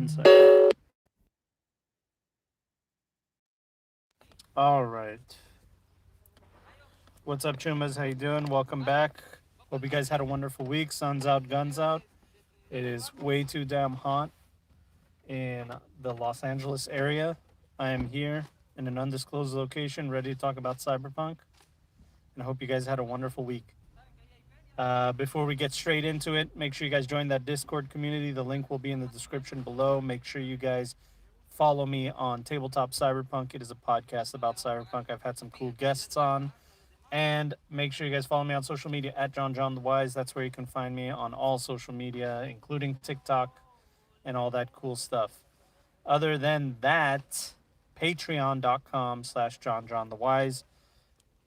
1 second. All right. What's up, Chumas? How you doing? Welcome back. Hope you guys had a wonderful week. Sun's out, guns out. It is way too damn hot in the Los Angeles area. I am here in an undisclosed location, ready to talk about Cyberpunk, and I hope you guys had a wonderful week. Before we get straight into it, make sure you guys join that Discord community. The link will be in the description below. Make sure you guys follow me on Tabletop Cyberpunk. It is a podcast about Cyberpunk. I've had some cool guests on. And make sure you guys follow me on social media at JonJonTheWise. That's where you can find me on all social media, including TikTok and all that cool stuff. Other than that, patreon.com/JonJonTheWise.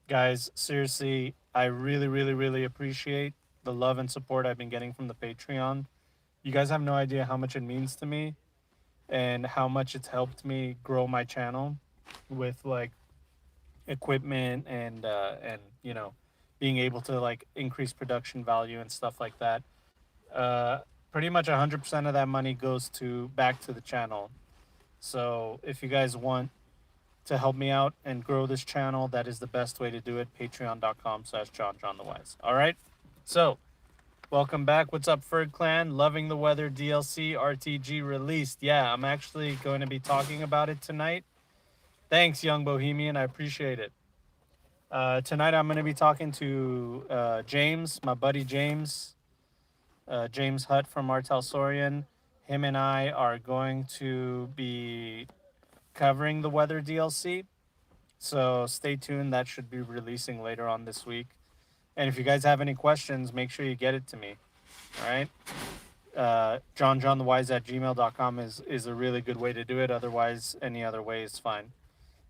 Guys, seriously, I really, really, really appreciate the love and support I've been getting from the Patreon. You guys have no idea how much it means to me and how much it's helped me grow my channel with like equipment and being able to like increase production value and stuff like that. Pretty much 100% of that money goes to back to the channel. So if you guys want to help me out and grow this channel, that is the best way to do it. Patreon.com/JonJonTheWise. All right. So welcome back. What's up, Ferg Clan? Loving the Weather DLC RTG released. Yeah, I'm actually going to be talking about it tonight. Thanks, Young Bohemian. I appreciate it. Tonight I'm going to be talking to James, my buddy James, James Hutt from Martel Sorian. Him and I are going to be covering the Weather DLC. So stay tuned. That should be releasing later on this week. And if you guys have any questions, make sure you get it to me. All right. JonJonTheWise@gmail.com is a really good way to do it. Otherwise, any other way is fine.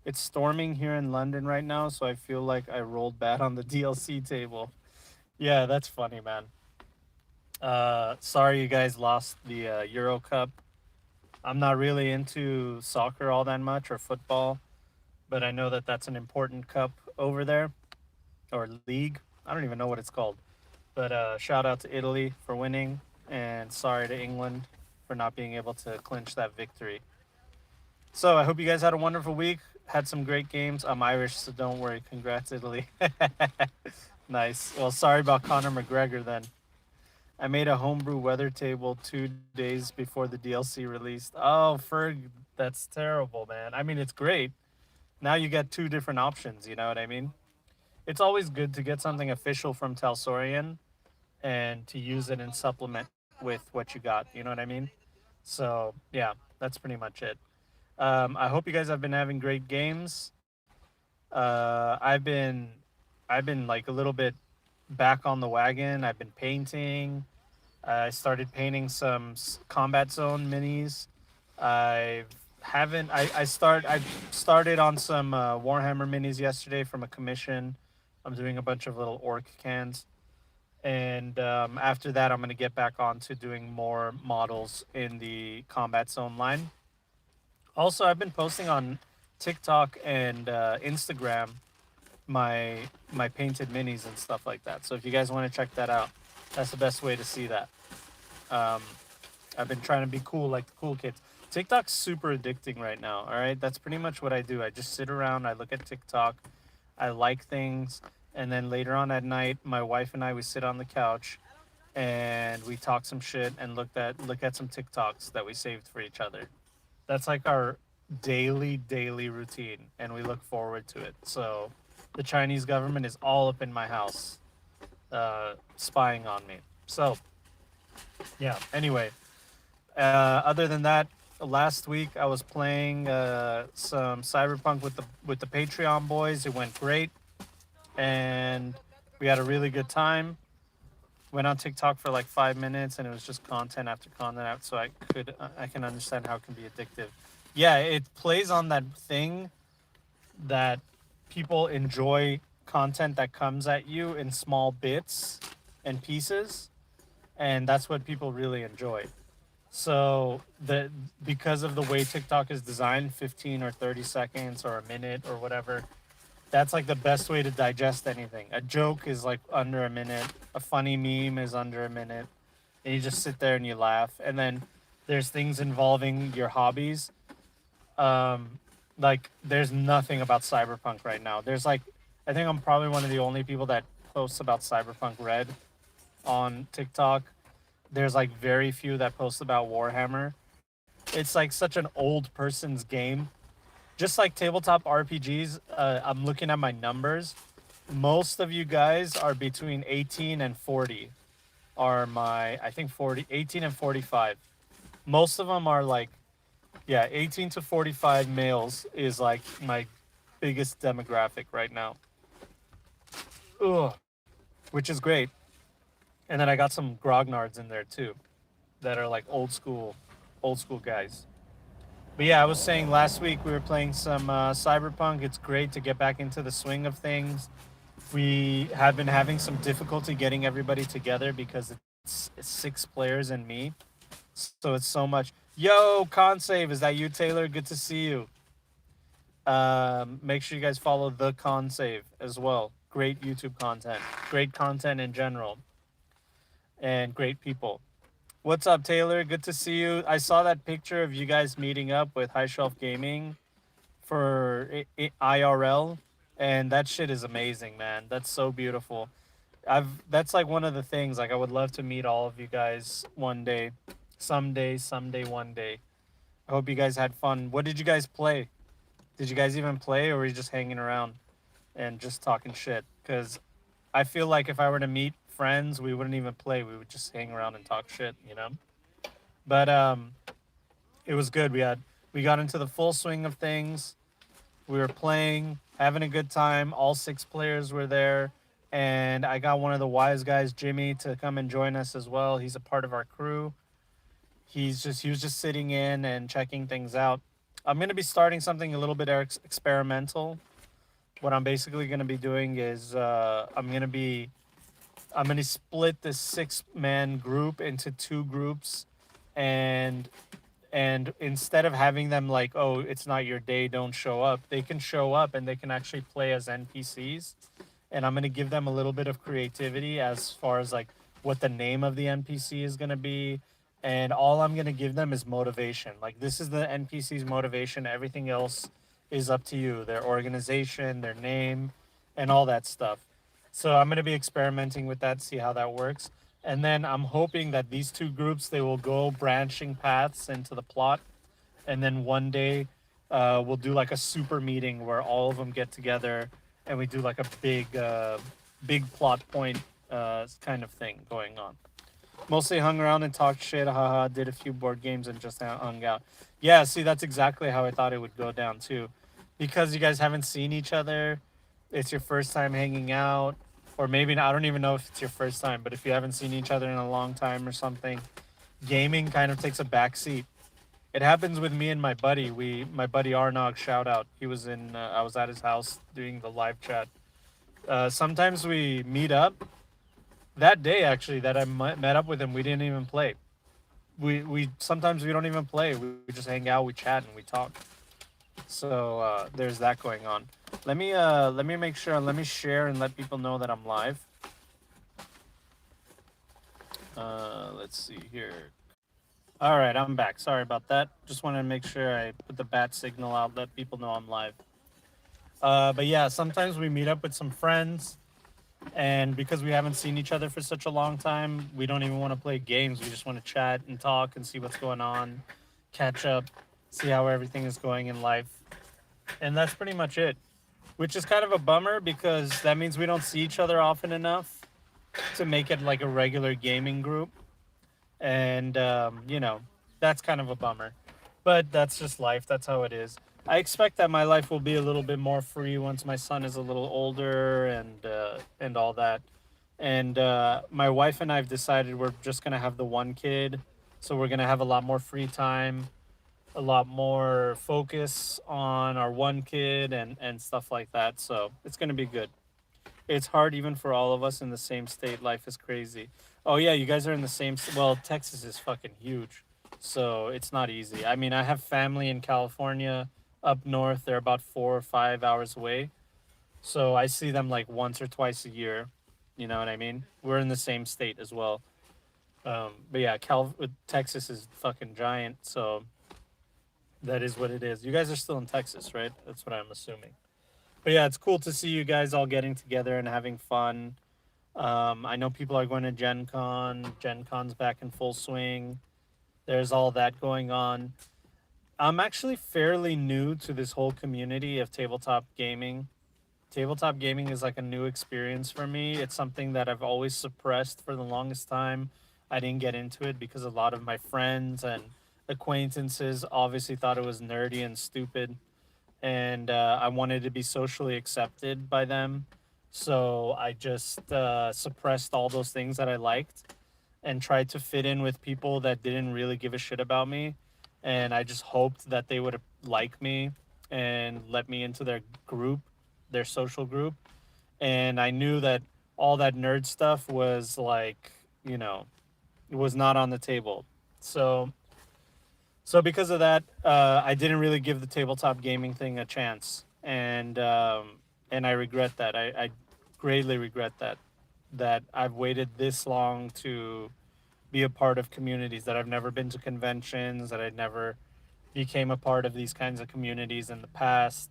It's storming here in London right now, so I feel like I rolled bad on the DLC table. Yeah, that's funny, man. Sorry you guys lost the Euro Cup. I'm not really into soccer all that much or football, but I know that that's an important cup over there, or league. I don't even know what it's called. But shout out to Italy for winning, and sorry to England for not being able to clinch that victory. So I hope you guys had a wonderful week. Had some great games. I'm Irish, so don't worry. Congrats, Italy. Nice. Well, sorry about Conor McGregor then. I made a homebrew weather table 2 days before the DLC released. Oh, Ferg, that's terrible, man. I mean, it's great. Now you get two different options, you know what I mean? It's always good to get something official from Talsorian and to use it and supplement with what you got, you know what I mean? So, yeah, that's pretty much it. I hope you guys have been having great games. I've been like a little bit back on the wagon. I've been painting. I started painting some Combat Zone minis. I haven't. I started on some Warhammer minis yesterday from a commission. I'm doing a bunch of little orc cans, and after that, I'm gonna get back on to doing more models in the Combat Zone line. Also, I've been posting on TikTok and Instagram my painted minis and stuff like that. So if you guys want to check that out, that's the best way to see that. Um, I've been trying to be cool like the cool kids. TikTok's super addicting right now. All right, that's pretty much what I do. I just sit around, I look at TikTok, I like things, and then later on at night, my wife and I we sit on the couch and we talk some shit and look at some TikToks that we saved for each other. That's like our daily routine, and we look forward to it. So the Chinese government is all up in my house, spying on me. So yeah. Anyway, other than that, last week I was playing some Cyberpunk with the Patreon boys. It went great, and we had a really good time. Went on TikTok for like 5 minutes, and it was just content after content. So I can understand how it can be addictive. Yeah, it plays on that thing that people enjoy content that comes at you in small bits and pieces, and that's what people really enjoy. So because of the way TikTok is designed, 15 or 30 seconds or a minute or whatever, that's like the best way to digest anything. A joke is like under a minute. A funny meme is under a minute. And you just sit there and you laugh. And then there's things involving your hobbies. Um, like there's nothing about Cyberpunk right now. There's like, I think I'm probably one of the only people that posts about Cyberpunk Red on TikTok. There's like very few that post about Warhammer. It's like such an old person's game. Just like tabletop RPGs, I'm looking at my numbers. Most of you guys are between 18 and 40. Are my, I think 40, 18 and 45. Most of them are like, yeah, 18 to 45 males is like my biggest demographic right now. Ugh, which is great. And then I got some grognards in there too that are like old school guys. But yeah, I was saying last week we were playing some Cyberpunk. It's great to get back into the swing of things. We have been having some difficulty getting everybody together because it's six players and me. So it's so much. Yo, con save, is that you, Taylor? Good to see you. Make sure you guys follow the con save as well. Great YouTube content, great content in general, and great people. What's up, Taylor? Good to see you. I saw that picture of you guys meeting up with High Shelf Gaming for IRL, and that shit is amazing, man. That's so beautiful. That's like one of the things. Like I would love to meet all of you guys one day, someday, one day. I hope you guys had fun. What did you guys play? Did you guys even play, or were you just hanging around and just talking shit? Because I feel like if I were to meet friends, we wouldn't even play. We would just hang around and talk shit, you know. But it was good. We got into the full swing of things. We were playing, having a good time. All six players were there, and I got one of the wise guys, Jimmy, to come and join us as well. He's a part of our crew. He was just sitting in and checking things out. I'm gonna be starting something a little bit experimental. What I'm basically gonna be doing is I'm gonna split this 6-man group into two groups, and instead of having them like, oh, it's not your day, don't show up, they can show up and they can actually play as NPCs. And I'm going to give them a little bit of creativity as far as like what the name of the NPC is going to be. And all I'm going to give them is motivation. Like, this is the NPC's motivation. Everything else is up to you, their organization, their name, and all that stuff. So I'm going to be experimenting with that, see how that works. And then I'm hoping that these two groups, they will go branching paths into the plot. And then one day we'll do like a super meeting where all of them get together and we do like a big plot point kind of thing going on. Mostly hung around and talked shit, haha, did a few board games and just hung out. Yeah, see, that's exactly how I thought it would go down too. Because you guys haven't seen each other, it's your first time hanging out, or maybe I don't even know if it's your first time, but if you haven't seen each other in a long time or something, gaming kind of takes a back seat. It happens with me and my buddy. My buddy Arnog, shout out. He was in. I was at his house doing the live chat. Sometimes we meet up. That day, actually, that I met up with him, we didn't even play. We sometimes we don't even play. We just hang out, we chat, and we talk. So there's that going on. Let me make sure. Let me share and let people know that I'm live. Let's see here. All right, I'm back. Sorry about that. Just wanted to make sure I put the bat signal out, let people know I'm live. But yeah, sometimes we meet up with some friends, and because we haven't seen each other for such a long time, we don't even want to play games. We just want to chat and talk and see what's going on, catch up, see how everything is going in life. And that's pretty much it, which is kind of a bummer because that means we don't see each other often enough to make it like a regular gaming group. And that's kind of a bummer, but that's just life. That's how it is. I expect that my life will be a little bit more free once my son is a little older and all that. And my wife and I've decided we're just gonna have the one kid, so we're gonna have a lot more free time, a lot more focus on our one kid and stuff like that. So it's gonna be good. It's hard even for all of us in the same state. Life is crazy. Oh yeah, you guys are in the same. Well, Texas is fucking huge, so it's not easy. I mean, I have family in California up north. They're about 4 or 5 hours away, so I see them like once or twice a year. You know what I mean? We're in the same state as well. But yeah, Texas is fucking giant, so that is what it is. You guys are still in Texas, right? That's what I'm assuming. But yeah, it's cool to see you guys all getting together and having fun. I know people are going to Gen Con. Gen Con's back in full swing. There's all that going on. I'm actually fairly new to this whole community of tabletop gaming. Tabletop gaming is like a new experience for me. It's something that I've always suppressed for the longest time. I didn't get into it because a lot of my friends and acquaintances obviously thought it was nerdy and stupid, and I wanted to be socially accepted by them. So I just suppressed all those things that I liked and tried to fit in with people that didn't really give a shit about me. And I just hoped that they would like me and let me into their group, their social group. And I knew that all that nerd stuff was like, you know, it was not on the table. So because of that, I didn't really give the tabletop gaming thing a chance, and I regret that. I greatly regret that I've waited this long to be a part of communities, that I've never been to conventions, that I never became a part of these kinds of communities in the past,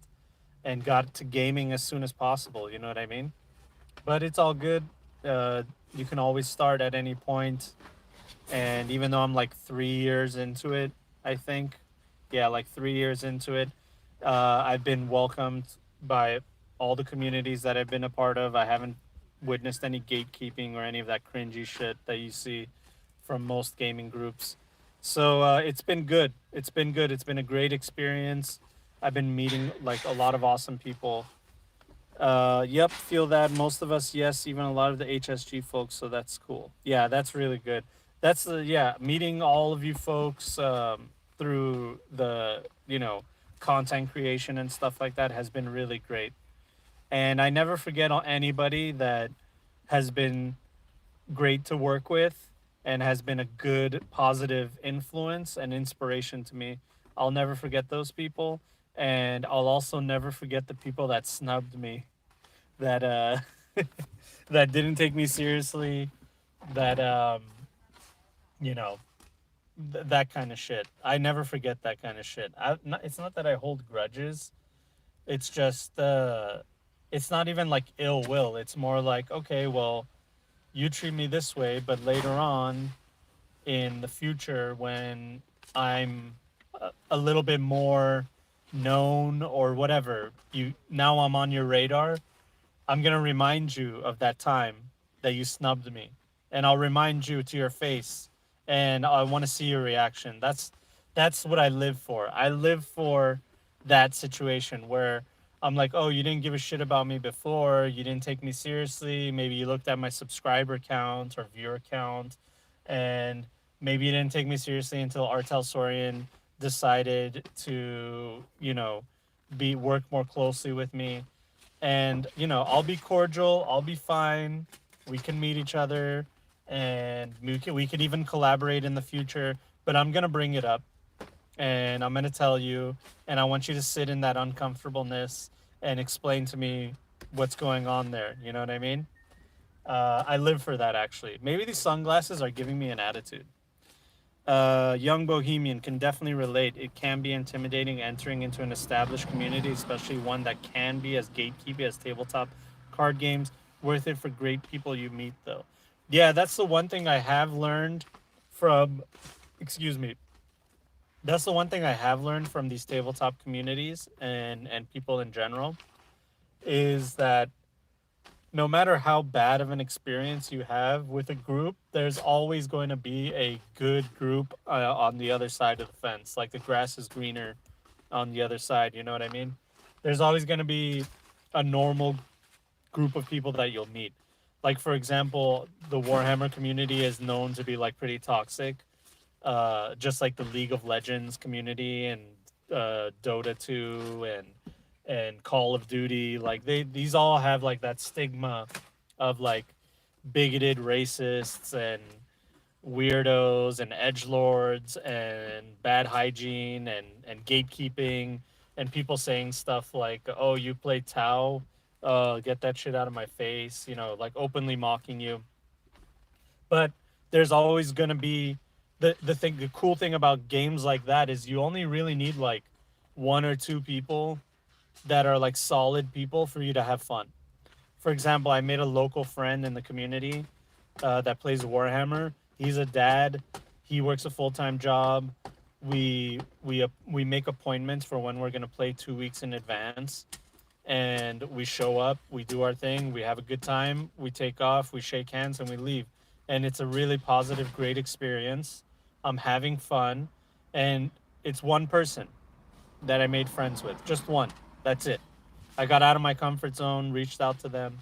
and got to gaming as soon as possible. You know what I mean? But it's all good. Uh, you can always start at any point, and even though I'm like 3 years into it, I think, yeah, like 3 years into it, I've been welcomed by all the communities that I've been a part of. I haven't witnessed any gatekeeping or any of that cringy shit that you see from most gaming groups. So it's been good. It's been good. It's been a great experience. I've been meeting like a lot of awesome people. Yep, feel that. Most of us, yes, even a lot of the HSG folks. So that's cool. Yeah, that's really good. That's the yeah, meeting all of you folks through the content creation and stuff like that has been really great. And I never forget anybody that has been great to work with and has been a good positive influence and inspiration to me. I'll never forget those people, and I'll also never forget the people that snubbed me, that that didn't take me seriously, that you know that kind of shit. I never forget that kind of shit. It's not that I hold grudges. It's just it's not even like ill will. It's more like, okay, well, you treat me this way, but later on in the future, when I'm a little bit more known or whatever, I'm on your radar. I'm gonna remind you of that time that you snubbed me, and I'll remind you to your face, and I want to see your reaction. That's what I live for. I live for that situation where I'm like, oh, you didn't give a shit about me before. You didn't take me seriously. Maybe you looked at my subscriber count or viewer count, and maybe you didn't take me seriously until Artel Sorian decided to, be work more closely with me. And I'll be cordial, I'll be fine, we can meet each other, and we can even collaborate in the future. But I'm going to bring it up, and I'm going to tell you, and I want you to sit in that uncomfortableness and explain to me what's going on there. You know what I mean? I live for that, actually. Maybe these sunglasses are giving me an attitude. Young Bohemian can definitely relate. It can be intimidating entering into an established community, especially one that can be as gatekeepy as tabletop card games. Worth it for great people you meet, though. Yeah, that's the one thing I have learned from, excuse me, that's the one thing I have learned from these tabletop communities and people in general, is that no matter how bad of an experience you have with a group, there's always going to be a good group on the other side of the fence. Like the grass is greener on the other side. You know what I mean? There's always going to be a normal group of people that you'll meet. Like, for example, the Warhammer community is known to be like pretty toxic, just like the League of Legends community and Dota 2 and Call of Duty. Like these all have like that stigma of like bigoted racists and weirdos and edge lords and bad hygiene and gatekeeping, and people saying stuff like, "Oh, you play Tau, get that shit out of my face," like openly mocking you. But there's always going to be the cool thing about games like that is you only really need like one or two people that are like solid people for you to have fun. For example, I made a local friend in the community that plays Warhammer. He's a dad. He works a full time job. We make appointments for when we're gonna play 2 weeks in advance, and we show up. We do our thing. We have a good time. We take off. We shake hands and we leave. And it's a really positive, great experience. I'm having fun, and it's one person that I made friends with. Just one. That's it. I got out of my comfort zone, reached out to them,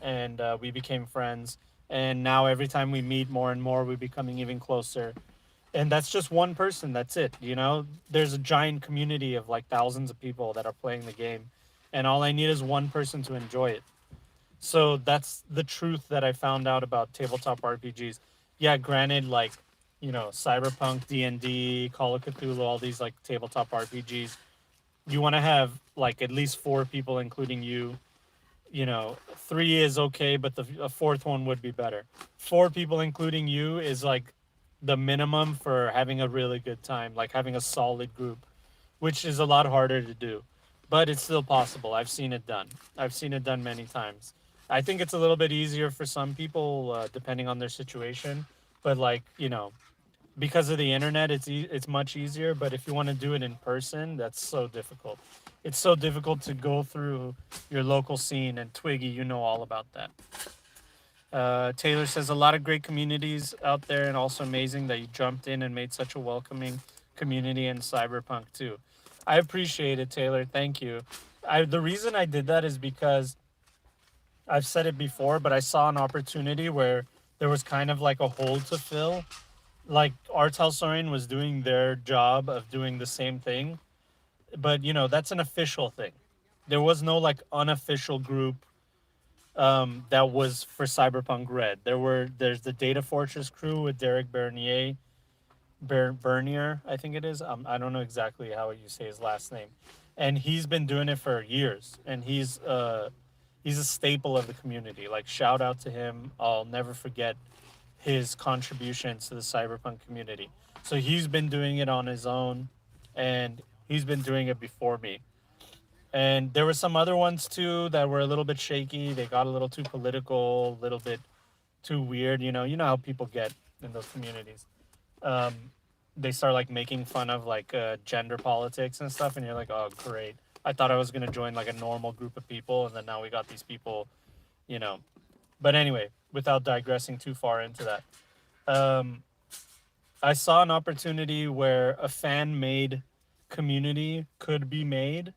and we became friends. And now every time we meet more and more, we're becoming even closer. And that's just one person. That's it. You know, there's a giant community of like thousands of people that are playing the game, and all I need is one person to enjoy it. So that's the truth that I found out about tabletop RPGs. Yeah, granted, like, you know, Cyberpunk, D&D, Call of Cthulhu, all these like tabletop RPGs, you want to have like at least four people, including you. You know, three is okay, but a fourth one would be better. Four people, including you, is like the minimum for having a really good time, like having a solid group, which is a lot harder to do, but it's still possible. I've seen it done. I've seen it done many times. I think it's a little bit easier for some people, depending on their situation, but like, you know, because of the internet, it's much easier. But if you want to do it in person, that's so difficult. It's so difficult to go through your local scene. And Twiggy, you know all about that. Taylor says a lot of great communities out there, and also amazing that you jumped in and made such a welcoming community in Cyberpunk too. I appreciate it, Taylor. Thank you. The reason I did that is because I've said it before, but I saw an opportunity where there was kind of like a hole to fill. Like Artel Sorin was doing their job of doing the same thing, but you know that's an official thing. There was no like unofficial group that was for Cyberpunk Red. There's the Data Fortress crew with Derek Bernier, I think it is. I don't know exactly how you say his last name, and he's been doing it for years, and he's a staple of the community. Like shout out to him. I'll never forget his contributions to the cyberpunk community. So he's been doing it on his own, and he's been doing it before me. And there were some other ones too that were a little bit shaky. They got a little too political, a little bit too weird. You know how people get in those communities. Um, they start like making fun of like gender politics and stuff, and you're like, oh great. I thought I was gonna join like a normal group of people, and then now we got these people, you know. But anyway, without digressing too far into that, um, I saw an opportunity where a fan made community could be made.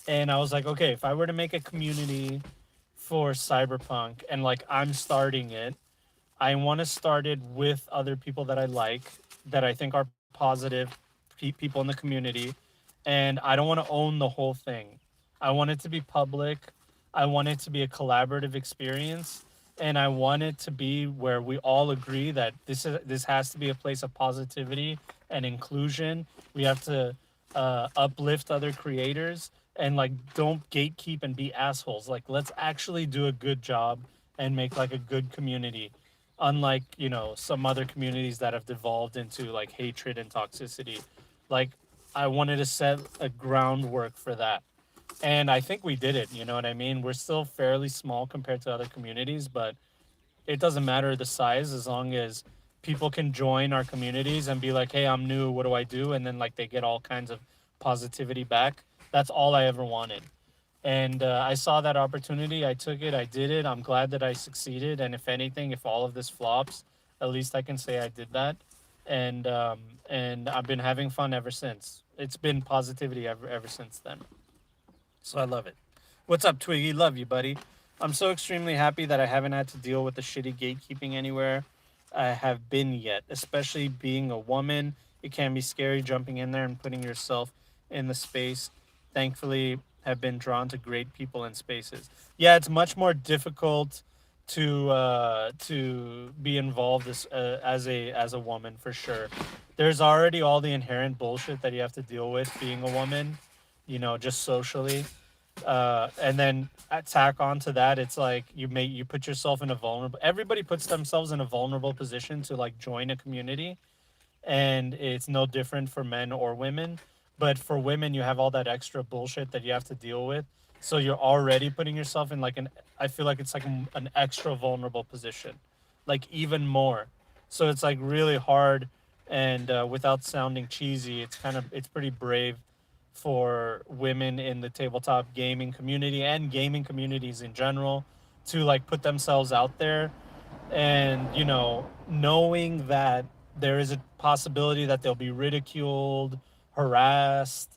And I was like, okay, if I were to make a community for Cyberpunk and like I'm starting it, I want to start it with other people that I like, that I think are positive people in the community. And I don't want to own the whole thing. I want it to be public. I want it to be a collaborative experience. And I want it to be where we all agree that this has to be a place of positivity and inclusion. We have to uplift other creators, and like don't gatekeep and be assholes. Like let's actually do a good job and make like a good community, unlike, you know, some other communities that have devolved into like hatred and toxicity. Like I wanted to set a groundwork for that, and I think we did it. You know what I mean? We're still fairly small compared to other communities, but it doesn't matter the size as long as people can join our communities and be like, hey, I'm new, what do I do? And then like they get all kinds of positivity back. That's all I ever wanted. And I saw that opportunity. I took it. I did it. I'm glad that I succeeded. And if anything, if all of this flops, at least I can say I did that. And and I've been having fun ever since. It's been positivity ever since then. So I love it. What's up, Twiggy? Love you, buddy. I'm so extremely happy that I haven't had to deal with the shitty gatekeeping anywhere I have been yet, especially being a woman. It can be scary jumping in there and putting yourself in the space. Thankfully, have been drawn to great people and spaces. Yeah, it's much more difficult to be involved as a woman for sure. There's already all the inherent bullshit that you have to deal with being a woman, you know, just socially. And then tack onto that, it's like you put yourself in a vulnerable. Everybody puts themselves in a vulnerable position to like join a community, and it's no different for men or women. But for women, you have all that extra bullshit that you have to deal with. So you're already putting yourself in like an. I feel like it's like an extra vulnerable position, like even more. So it's like really hard, and without sounding cheesy, it's pretty brave for women in the tabletop gaming community and gaming communities in general to like put themselves out there, and knowing that there is a possibility that they'll be ridiculed, harassed,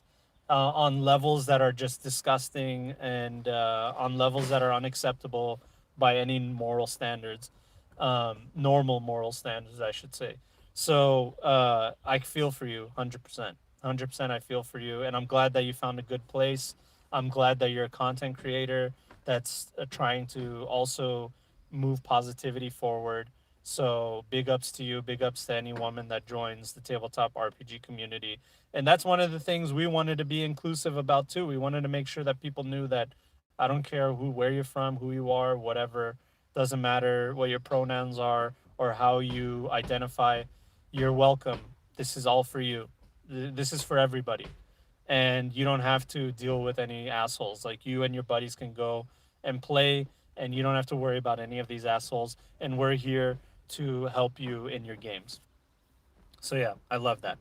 on levels that are just disgusting, and on levels that are unacceptable by any moral standards, normal moral standards, I should say. So I feel for you 100%. 100% I feel for you, and I'm glad that you found a good place. I'm glad that you're a content creator that's trying to also move positivity forward. So big ups to you, big ups to any woman that joins the tabletop RPG community. And that's one of the things we wanted to be inclusive about too. We wanted to make sure that people knew that I don't care where you're from, who you are, whatever. Doesn't matter what your pronouns are or how you identify. You're welcome. This is all for you. This is for everybody, and you don't have to deal with any assholes. Like, you and your buddies can go and play, and you don't have to worry about any of these assholes. And we're here to help you in your games. So yeah, I love that.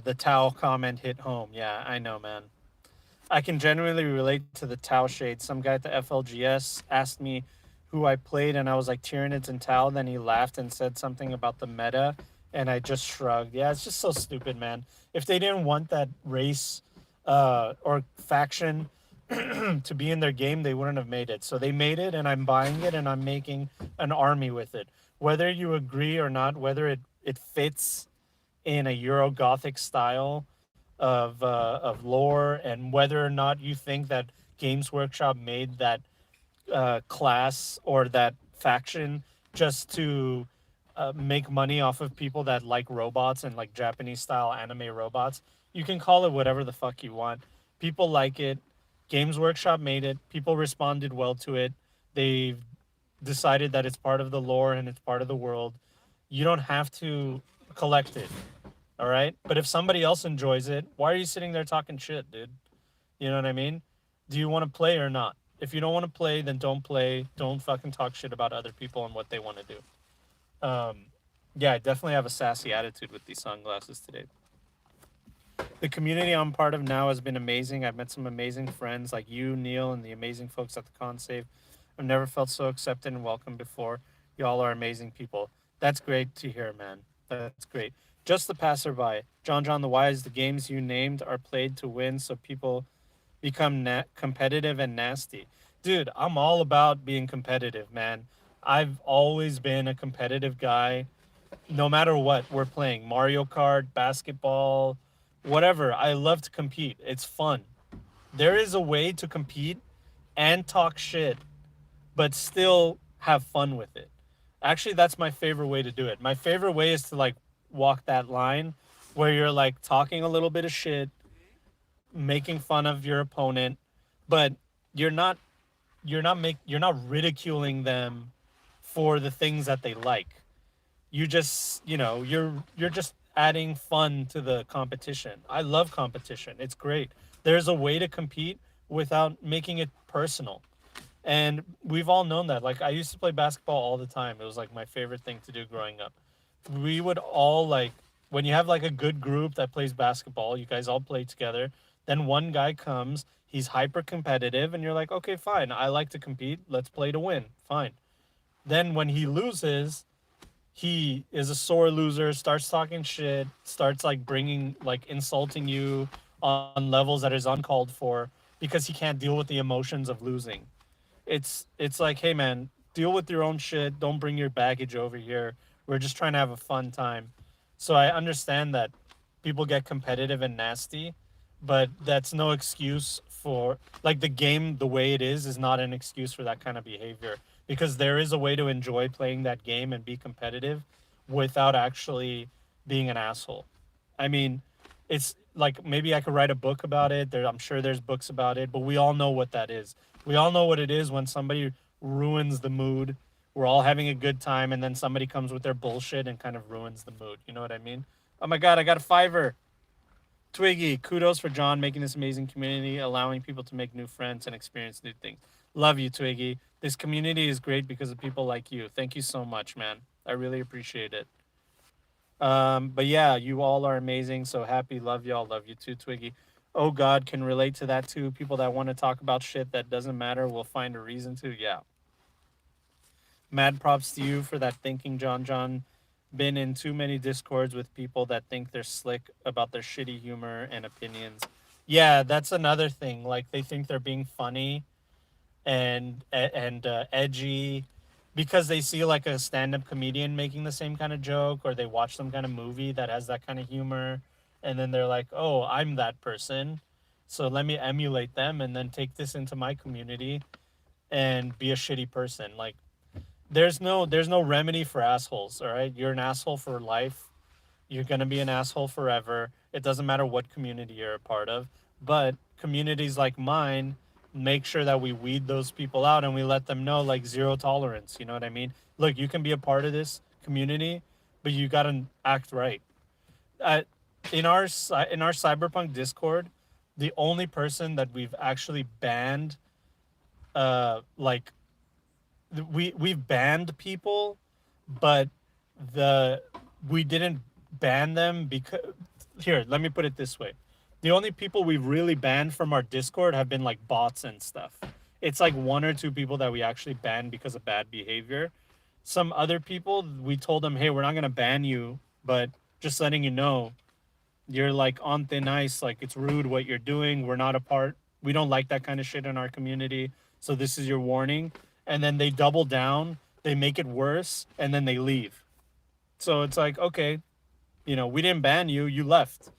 The Tao comment hit home. Yeah, I know, man. I can genuinely relate to the Tao shade. Some guy at the FLGS asked me who I played, and I was like Tyranids and Tao. Then he laughed and said something about the meta, and I just shrugged. Yeah, it's just so stupid, man. If they didn't want that race or faction to be in their game, they wouldn't have made it. So they made it, and I'm buying it, and I'm making an army with it. Whether you agree or not, whether it fits in a Euro Gothic style of lore, and whether or not you think that Games Workshop made that class or that faction just to make money off of people that like robots and like Japanese style anime robots. You can call it whatever the fuck you want. People like it. Games Workshop made it. People responded well to it. They've decided that it's part of the lore and it's part of the world. You don't have to collect it. All right. But if somebody else enjoys it, why are you sitting there talking shit, dude? You know what I mean? Do you want to play or not? If you don't want to play, then don't play. Don't fucking talk shit about other people and what they want to do. Yeah, I definitely have a sassy attitude with these sunglasses today. The community I'm part of now has been amazing. I've met some amazing friends like you, Neil, and the amazing folks at the Con Save. I've never felt so accepted and welcome before. Y'all are amazing people. That's great to hear, man. That's great. Just the passerby. John the Wise, the games you named are played to win so people become competitive and nasty. Dude, I'm all about being competitive, man. I've always been a competitive guy, no matter what we're playing, Mario Kart, basketball, whatever. I love to compete. It's fun. There is a way to compete and talk shit, but still have fun with it. Actually, that's my favorite way to do it. My favorite way is to like walk that line where you're like talking a little bit of shit, making fun of your opponent, but you're not you're not ridiculing them for the things that they like. You just, you're just adding fun to the competition. I love competition. It's great. There's a way to compete without making it personal. And we've all known that. Like, I used to play basketball all the time. It was like my favorite thing to do growing up. We would all like, when you have like a good group that plays basketball, you guys all play together. Then one guy comes, he's hyper competitive, and you're like, okay, fine. I like to compete. Let's play to win. Fine. Then when he loses, he is a sore loser, starts talking shit, starts like insulting you on levels that is uncalled for because he can't deal with the emotions of losing. It's like, hey man, deal with your own shit. Don't bring your baggage over here. We're just trying to have a fun time. So I understand that people get competitive and nasty, but that's no excuse for like the game the way it is not an excuse for that kind of behavior, because there is a way to enjoy playing that game and be competitive without actually being an asshole. I mean, it's like maybe I could write a book about it. I'm sure there's books about it, but we all know what that is. We all know what it is when somebody ruins the mood. We're all having a good time, and then somebody comes with their bullshit and kind of ruins the mood. You know what I mean? Oh my god, I got a fiver. Twiggy, kudos for John making this amazing community, allowing people to make new friends and experience new things. Love you, Twiggy. This community is great because of people like you. Thank you so much, man. I really appreciate it. But yeah, you all are amazing. So happy. Love y'all. Love you too, Twiggy. Oh God, can relate to that too. People that want to talk about shit that doesn't matter will find a reason to. Yeah. Mad props to you for that thinking, John. John, been in too many discords with people that think they're slick about their shitty humor and opinions. Yeah, that's another thing. Like they think they're being funny and edgy because they see like a stand-up comedian making the same kind of joke, or they watch some kind of movie that has that kind of humor, and then they're like, oh, I'm that person, so let me emulate them and then take this into my community and be a shitty person. Like there's no remedy for assholes. All right, you're an asshole for life. You're going to be an asshole forever. It doesn't matter what community you're a part of. But communities like mine make sure that we weed those people out and we let them know, like, zero tolerance. You know what I mean? Look, you can be a part of this community, but you got to act right. Uh, in our Cyberpunk Discord, the only person that we've actually banned, like we've banned people, but the we didn't ban them because, here, let me put it this way. The only people we've really banned from our Discord have been like bots and stuff. It's like one or two people that we actually banned because of bad behavior. Some other people, we told them, hey, we're not going to ban you, but just letting you know, you're like on thin ice. Like, it's rude what you're doing. We're not a part. We don't like that kind of shit in our community. So this is your warning. And then they double down, they make it worse, and then they leave. So it's like, okay, we didn't ban you. You left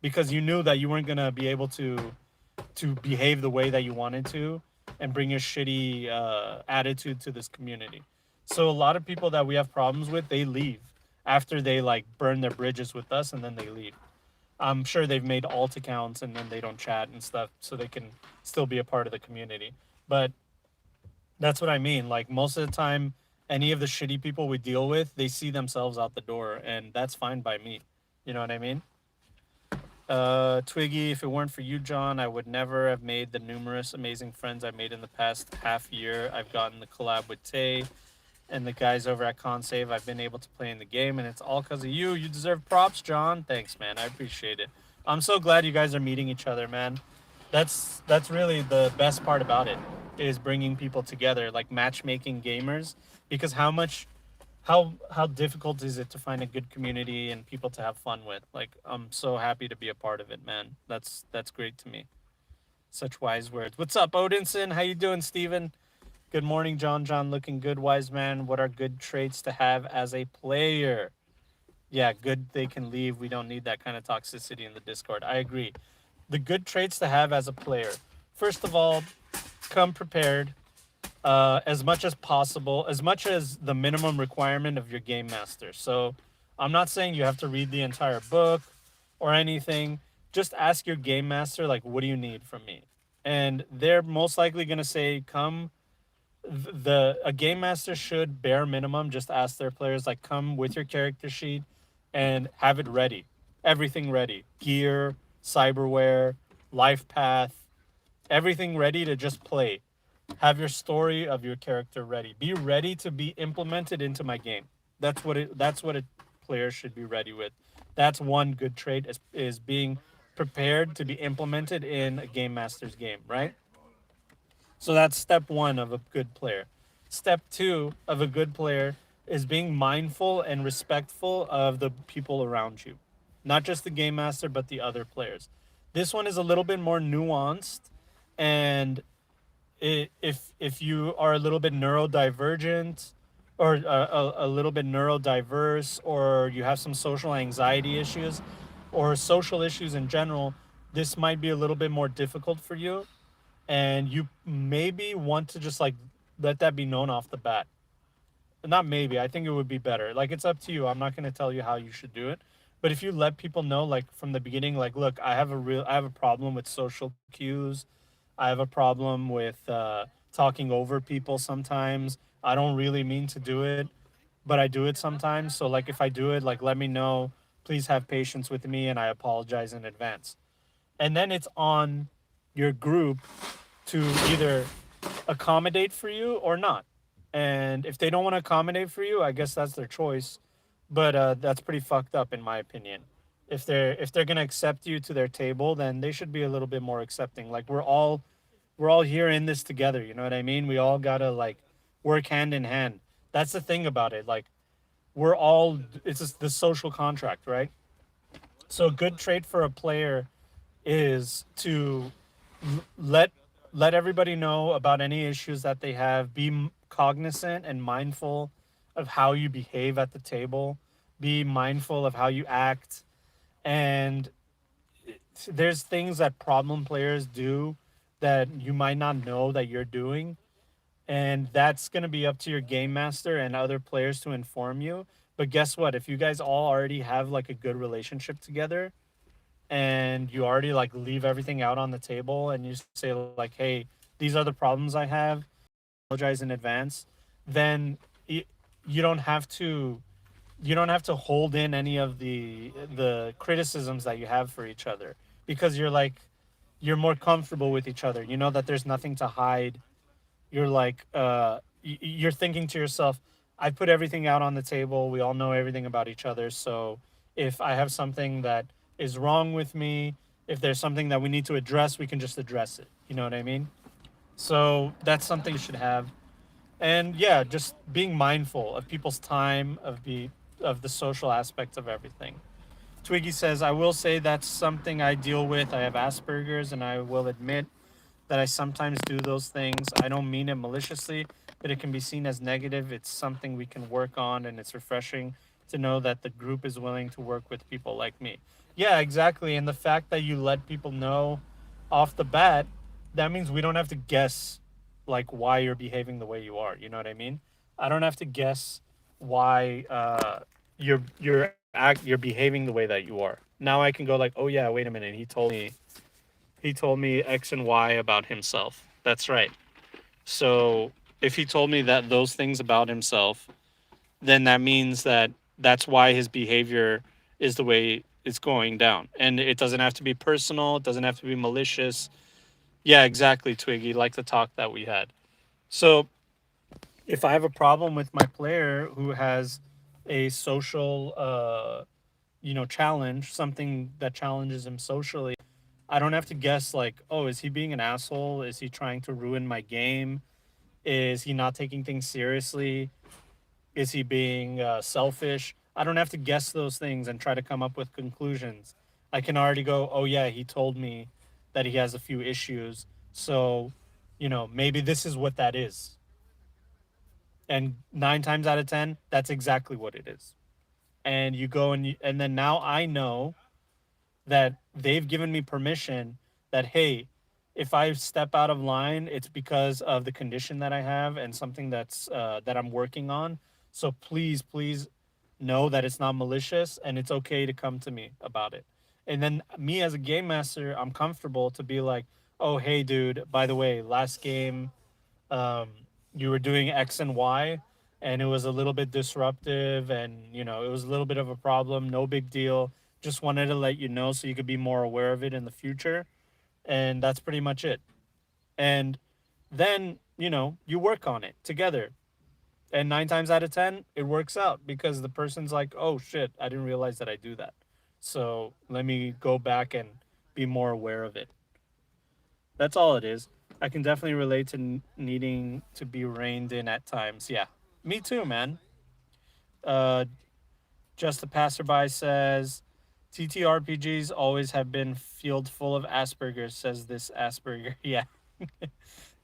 because you knew that you weren't gonna be able to behave the way that you wanted to and bring your shitty attitude to this community. So a lot of people that we have problems with, they leave after they like burn their bridges with us, and then they leave. I'm sure they've made alt accounts and then they don't chat and stuff, so they can still be a part of the community. But that's what I mean. Like most of the time, any of the shitty people we deal with, they see themselves out the door, and that's fine by me. You know what I mean? Twiggy, if it weren't for you, John, I would never have made the numerous amazing friends I made in the past half year. I've gotten the collab with Tay and the guys over at ConSave. I've been able to play in the game, and it's all because of you. You deserve props, John. Thanks, man. I appreciate it. I'm so glad you guys are meeting each other, man. That's really the best part about it, is bringing people together, like matchmaking gamers. Because how difficult is it to find a good community and people to have fun with? Like, I'm so happy to be a part of it, man. That's great to me. Such wise words. What's up, Odinson? How you doing, Steven? Good morning, John. John, looking good, wise man. What are good traits to have as a player? Yeah, good. They can leave. We don't need that kind of toxicity in the Discord. I agree. The good traits to have as a player. First of all, come prepared, as much as possible, as much as the minimum requirement of your game master. So I'm not saying you have to read the entire book or anything. Just ask your game master, like, what do you need from me? And they're most likely going to say, come. The A game master should bare minimum just ask their players, like, come with your character sheet and have it ready, everything ready, gear, cyberware, life path, everything ready to just play. Have your story of your character ready. Be ready to be implemented into my game. That's what a player should be ready with. That's one good trait, is being prepared to be implemented in a game master's game, right? So that's step one of a good player. Step two of a good player is being mindful and respectful of the people around you, not just the game master, but the other players. This one is a little bit more nuanced, and if you are a little bit neurodivergent, or a little bit neurodiverse, or you have some social anxiety issues or social issues in general, this might be a little bit more difficult for you, and you maybe want to just like let that be known off the bat. Not maybe, I think it would be better. Like, it's up to you. I'm not going to tell you how you should do it, But if you let people know, like from the beginning, like, look, I have a problem with social cues. I have a problem with talking over people sometimes. I don't really mean to do it, but I do it sometimes. So like, if I do it, like, let me know. Please have patience with me, and I apologize in advance. And then it's on your group to either accommodate for you or not. And if they don't want to accommodate for you, I guess that's their choice. But that's pretty fucked up in my opinion. If they're gonna accept you to their table, then they should be a little bit more accepting. Like, we're all here in this together. You know what I mean? We all gotta like work hand in hand. That's the thing about it. Like, we're all it's just the social contract, right? So a good trait for a player is to let let everybody know about any issues that they have. Be cognizant and mindful of how you behave at the table. Be mindful of how you act. And there's things that problem players do that you might not know that you're doing, and that's going to be up to your game master and other players to inform you. But guess what? If you guys all already have like a good relationship together, and you already like leave everything out on the table, and you say like, hey, these are the problems I have, apologize in advance, then you, you don't have to you don't have to hold in any of the criticisms that you have for each other, because you're more comfortable with each other. You know that there's nothing to hide. You're like you're thinking to yourself, I put everything out on the table. We all know everything about each other. So if I have something that is wrong with me, if there's something that we need to address, we can just address it. You know what I mean? So that's something you should have. And yeah, just being mindful of people's time, of the social aspects of everything. Twiggy says, I will say that's something I deal with. I have Asperger's, and I will admit that I sometimes do those things. I don't mean it maliciously, but it can be seen as negative. It's something we can work on, and it's refreshing to know that the group is willing to work with people like me. Yeah, exactly. And the fact that you let people know off the bat, that means we don't have to guess like why you're behaving the way you are. You know what I mean? I don't have to guess why you're behaving the way that you are. Now I can go like, oh yeah, wait a minute. He told me X and Y about himself. That's right. So if he told me that those things about himself, then that means that that's why his behavior is the way it's going down. And it doesn't have to be personal, it doesn't have to be malicious. Yeah, exactly, Twiggy, like the talk that we had. So if I have a problem with my player who has a social challenge, something that challenges him socially, I don't have to guess like, oh, is he being an asshole? Is he trying to ruin my game? Is he not taking things seriously? Is he being selfish? I don't have to guess those things and try to come up with conclusions. I can already go, oh, yeah, he told me that he has a few issues. So, maybe this is what that is. And 9 times out of 10, that's exactly what it is. And you go and then now I know that they've given me permission that, hey, if I step out of line, it's because of the condition that I have and something that I'm working on. So please know that it's not malicious, and it's okay to come to me about it. And then me as a game master, I'm comfortable to be like, oh, hey dude, by the way, last game, um, you were doing X and Y, and it was a little bit disruptive, and it was a little bit of a problem. No big deal. Just wanted to let you know so you could be more aware of it in the future. And that's pretty much it. And then, you work on it together. And 9 times out of 10, it works out because the person's like, oh shit, I didn't realize that I do that. So let me go back and be more aware of it. That's all it is. I can definitely relate to needing to be reined in at times. Yeah, me too, man. Uh, Just a passerby says, TTRPGs always have been field full of Asperger's. Says this Asperger. Yeah,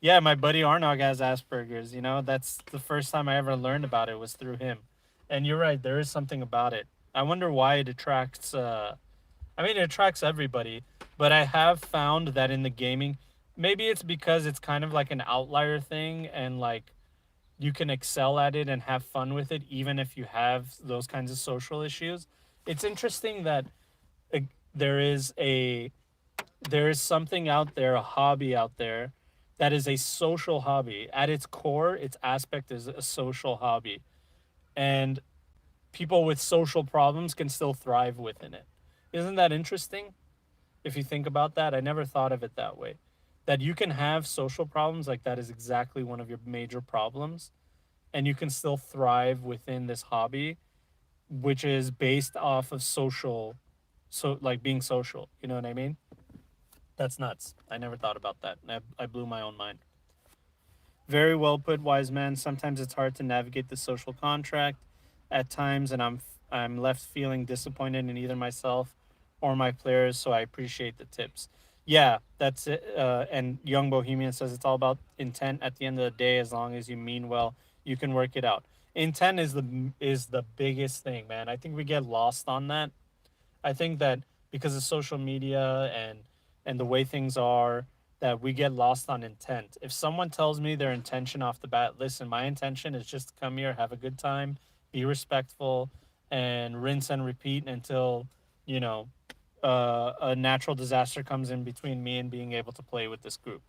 yeah. My buddy Arnog has Asperger's. That's the first time I ever learned about it was through him. And you're right. There is something about it. I wonder why it attracts. I mean, it attracts everybody, but I have found that in the gaming, maybe it's because it's kind of like an outlier thing, and like you can excel at it and have fun with it, even if you have those kinds of social issues. It's interesting that uh, there is a there is something out there, a hobby out there that is a social hobby. At its core, its aspect is a social hobby. And people with social problems can still thrive within it. Isn't that interesting? If you think about that, I never thought of it that way. That you can have social problems, like that is exactly one of your major problems, and you can still thrive within this hobby, which is based off of social, so like being social. You know what I mean? That's nuts. I never thought about that. I blew my own mind. Very well put, wise man. Sometimes it's hard to navigate the social contract at times, and I'm left feeling disappointed in either myself or my players. So I appreciate the tips. Yeah, that's it. And Young Bohemian says it's all about intent. At the end of the day, as long as you mean well, you can work it out. Intent is the biggest thing, man. I think we get lost on that. I think that because of social media and the way things are, that we get lost on intent. If someone tells me their intention off the bat, listen, my intention is just to come here, have a good time, be respectful, and rinse and repeat until you know a natural disaster comes in between me and being able to play with this group.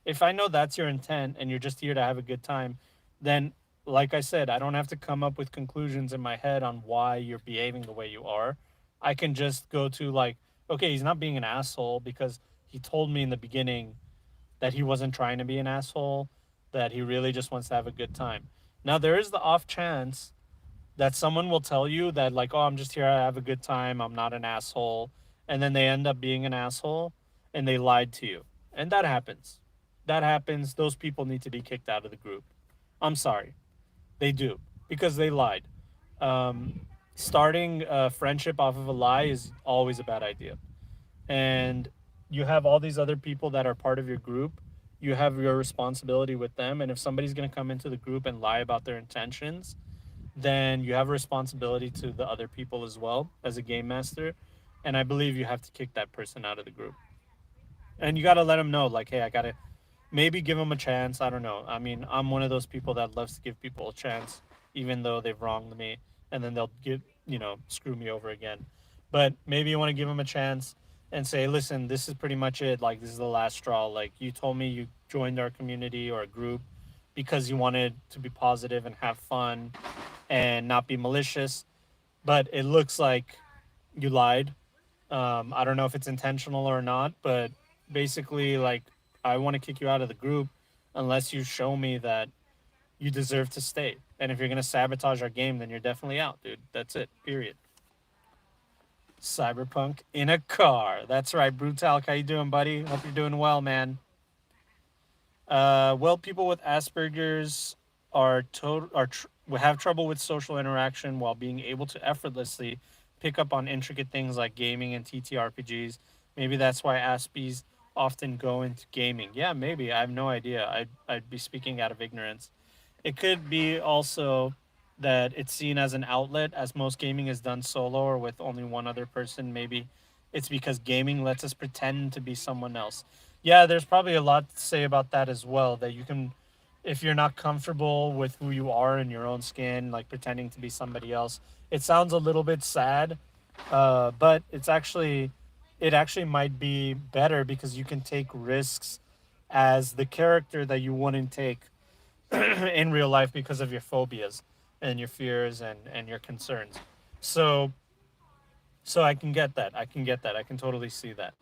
If I know that's your intent and you're just here to have a good time, then like I said, I don't have to come up with conclusions in my head on why you're behaving the way you are. I can just go to like, okay, he's not being an asshole because he told me in the beginning that he wasn't trying to be an asshole, that he really just wants to have a good time. Now there is the off chance that someone will tell you that like, oh, I'm just here to have a good time, I'm not an asshole, and then they end up being an asshole and they lied to you. And that happens. That happens. Those people need to be kicked out of the group. I'm sorry. They do because they lied. Um, Starting a friendship off of a lie is always a bad idea. And you have all these other people that are part of your group. You have your responsibility with them. And if somebody's going to come into the group and lie about their intentions, then you have a responsibility to the other people as well as a game master. And I believe you have to kick that person out of the group. And you got to let them know, like, hey, I got to maybe give them a chance. I don't know. I mean, I'm one of those people that loves to give people a chance, even though they've wronged me, and then they'll get screw me over again. But maybe you want to give them a chance and say, listen, this is pretty much it. Like this is the last straw. Like you told me you joined our community or a group because you wanted to be positive and have fun and not be malicious, but it looks like you lied. I don't know if it's intentional or not, but basically, like, I want to kick you out of the group unless you show me that you deserve to stay. And if you're gonna sabotage our game, then you're definitely out, dude. That's it. Period. Cyberpunk in a car. That's right, Brutal. How you doing, buddy? Hope you're doing well, man. Well, people with Asperger's have trouble with social interaction while being able to effortlessly pick up on intricate things like gaming and TTRPGs. Maybe that's why Aspies often go into gaming. Yeah, maybe. I have no idea. I'd be speaking out of ignorance. It could be also that it's seen as an outlet, as most gaming is done solo or with only one other person. Maybe it's because gaming lets us pretend to be someone else. Yeah, there's probably a lot to say about that as well. That you can, if you're not comfortable with who you are in your own skin, like pretending to be somebody else, it sounds a little bit sad, but it actually might be better because you can take risks as the character that you wouldn't take in real life because of your phobias and your fears and your concerns. So so I can get that. I can get that. I can totally see that.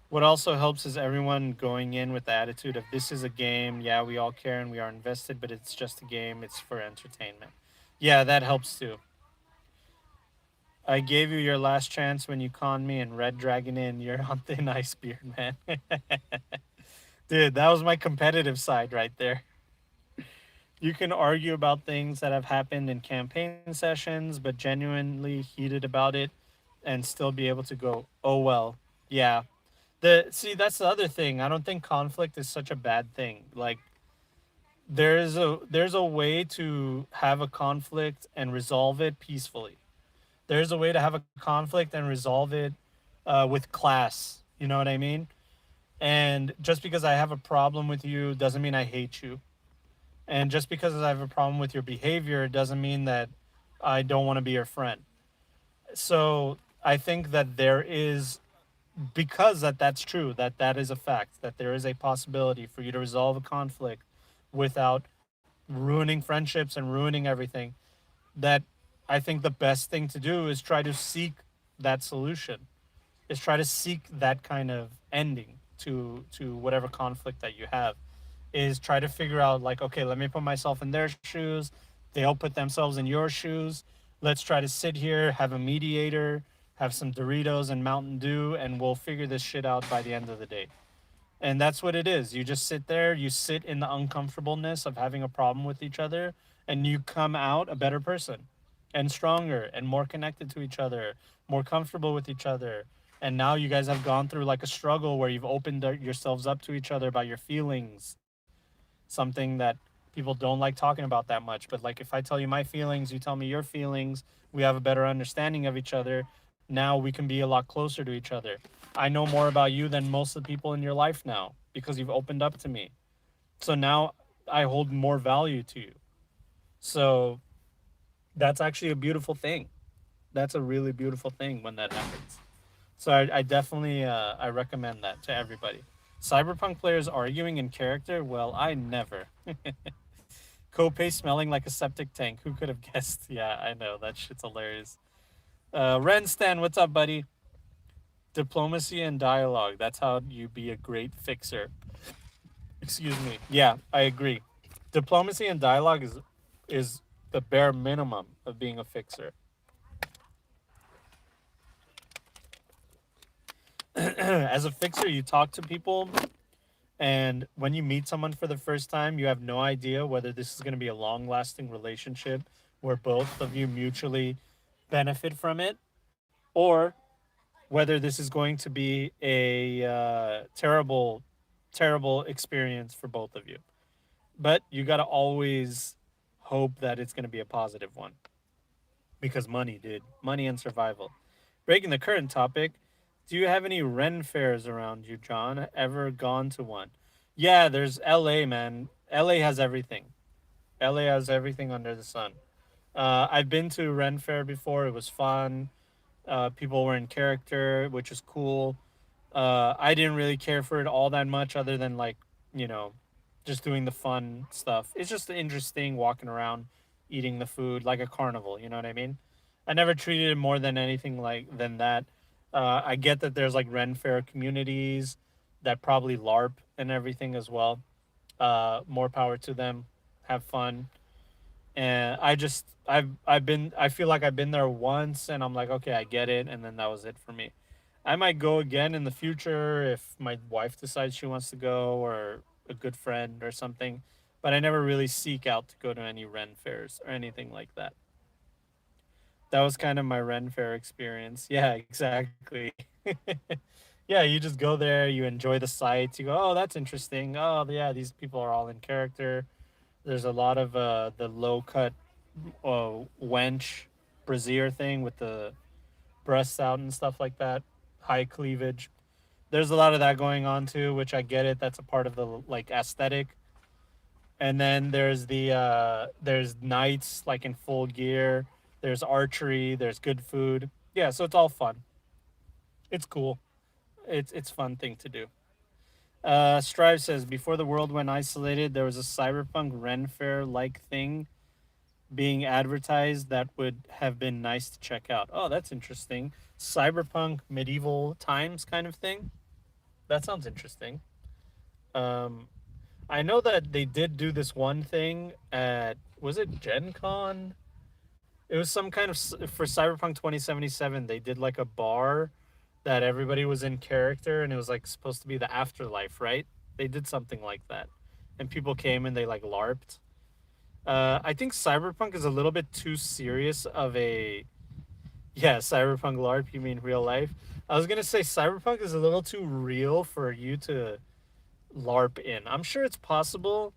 What also helps is everyone going in with the attitude of this is a game. Yeah, we all care and we are invested, but it's just a game. It's for entertainment. Yeah, that helps too. I gave you your last chance when you conned me and Red Dragon in. You're on thin ice, beard man. Dude, that was my competitive side right there. You can argue about things that have happened in campaign sessions, but genuinely heated about it and still be able to go, oh well, yeah. That's the other thing. I don't think conflict is such a bad thing. Like there's a way to have a conflict and resolve it peacefully. There's a way to have a conflict and resolve it with class. You know what I mean? And just because I have a problem with you doesn't mean I hate you. And just because I have a problem with your behavior doesn't mean that I don't want to be your friend. So I think that there is, because that's true, that is a fact, that there is a possibility for you to resolve a conflict without ruining friendships and ruining everything, that I think the best thing to do is try to seek that solution, is try to seek that kind of ending to whatever conflict that you have, is try to figure out like, okay, let me put myself in their shoes, they'll put themselves in your shoes, let's try to sit here, have a mediator, have some Doritos and Mountain Dew, and we'll figure this shit out by the end of the day. And that's what it is. You just sit there, you sit in the uncomfortableness of having a problem with each other, and you come out a better person and stronger and more connected to each other, more comfortable with each other. And now you guys have gone through like a struggle where you've opened yourselves up to each other about your feelings, something that people don't like talking about that much. But like, if I tell you my feelings, you tell me your feelings, we have a better understanding of each other. Now we can be a lot closer to each other. I know more about you than most of the people in your life now because you've opened up to me. So now I hold more value to you. So that's actually a beautiful thing. That's a really beautiful thing when that happens. So I definitely I recommend that to everybody. Cyberpunk players arguing in character? Well, I never. Kopay smelling like a septic tank. Who could have guessed? Yeah, I know. That shit's hilarious. Renstan, what's up, buddy? Diplomacy and dialogue. That's how you be a great fixer. Excuse me. Yeah, I agree. Diplomacy and dialogue is the bare minimum of being a fixer. As a fixer, you talk to people, and when you meet someone for the first time, you have no idea whether this is going to be a long lasting relationship where both of you mutually benefit from it, or whether this is going to be a terrible experience for both of you. But you got to always hope that it's going to be a positive one, because money, dude. Money and survival. Breaking the current topic, do you have any Ren fairs around you, John? Ever gone to one? Yeah, there's LA, man. LA has everything. LA has everything under the sun. I've been to Ren Fair before. It was fun. People were in character, which is cool. I didn't really care for it all that much, other than like, you know, just doing the fun stuff. It's just interesting walking around, eating the food like a carnival. You know what I mean? I never treated it more than anything like than that. I get that there's like Ren Fair communities that probably LARP and everything as well. More power to them. Have fun. And I feel like I've been there once, and I'm like, okay, I get it, and then that was it for me. I might go again in the future if my wife decides she wants to go, or a good friend or something, but I never really seek out to go to any Ren fairs or anything like that. That was kind of my Ren fair experience. Yeah, exactly. Yeah, you just go there, you enjoy the sights, you go, oh, that's interesting. Oh, yeah, these people are all in character. There's a lot of the low cut wench brassiere thing with the breasts out and stuff like that, high cleavage. There's a lot of that going on too, which I get it. That's a part of the like aesthetic. And then there's knights like in full gear. There's archery. There's good food. Yeah, so it's all fun. It's cool. It's fun thing to do. Strive says before the world went isolated, there was a cyberpunk Ren Fair like thing being advertised that would have been nice to check out. Oh, that's interesting. Cyberpunk medieval times kind of thing. That sounds interesting. Um, I know that they did do this one thing at, was it Gen Con? It was some kind of for Cyberpunk 2077. They did like a bar that everybody was in character, and it was like supposed to be the afterlife, right? They did something like that, and people came and they like LARPed. I think Cyberpunk is a little bit too serious of a, yeah, Cyberpunk LARP. You mean real life? I was gonna say Cyberpunk is a little too real for you to LARP in. I'm sure it's possible,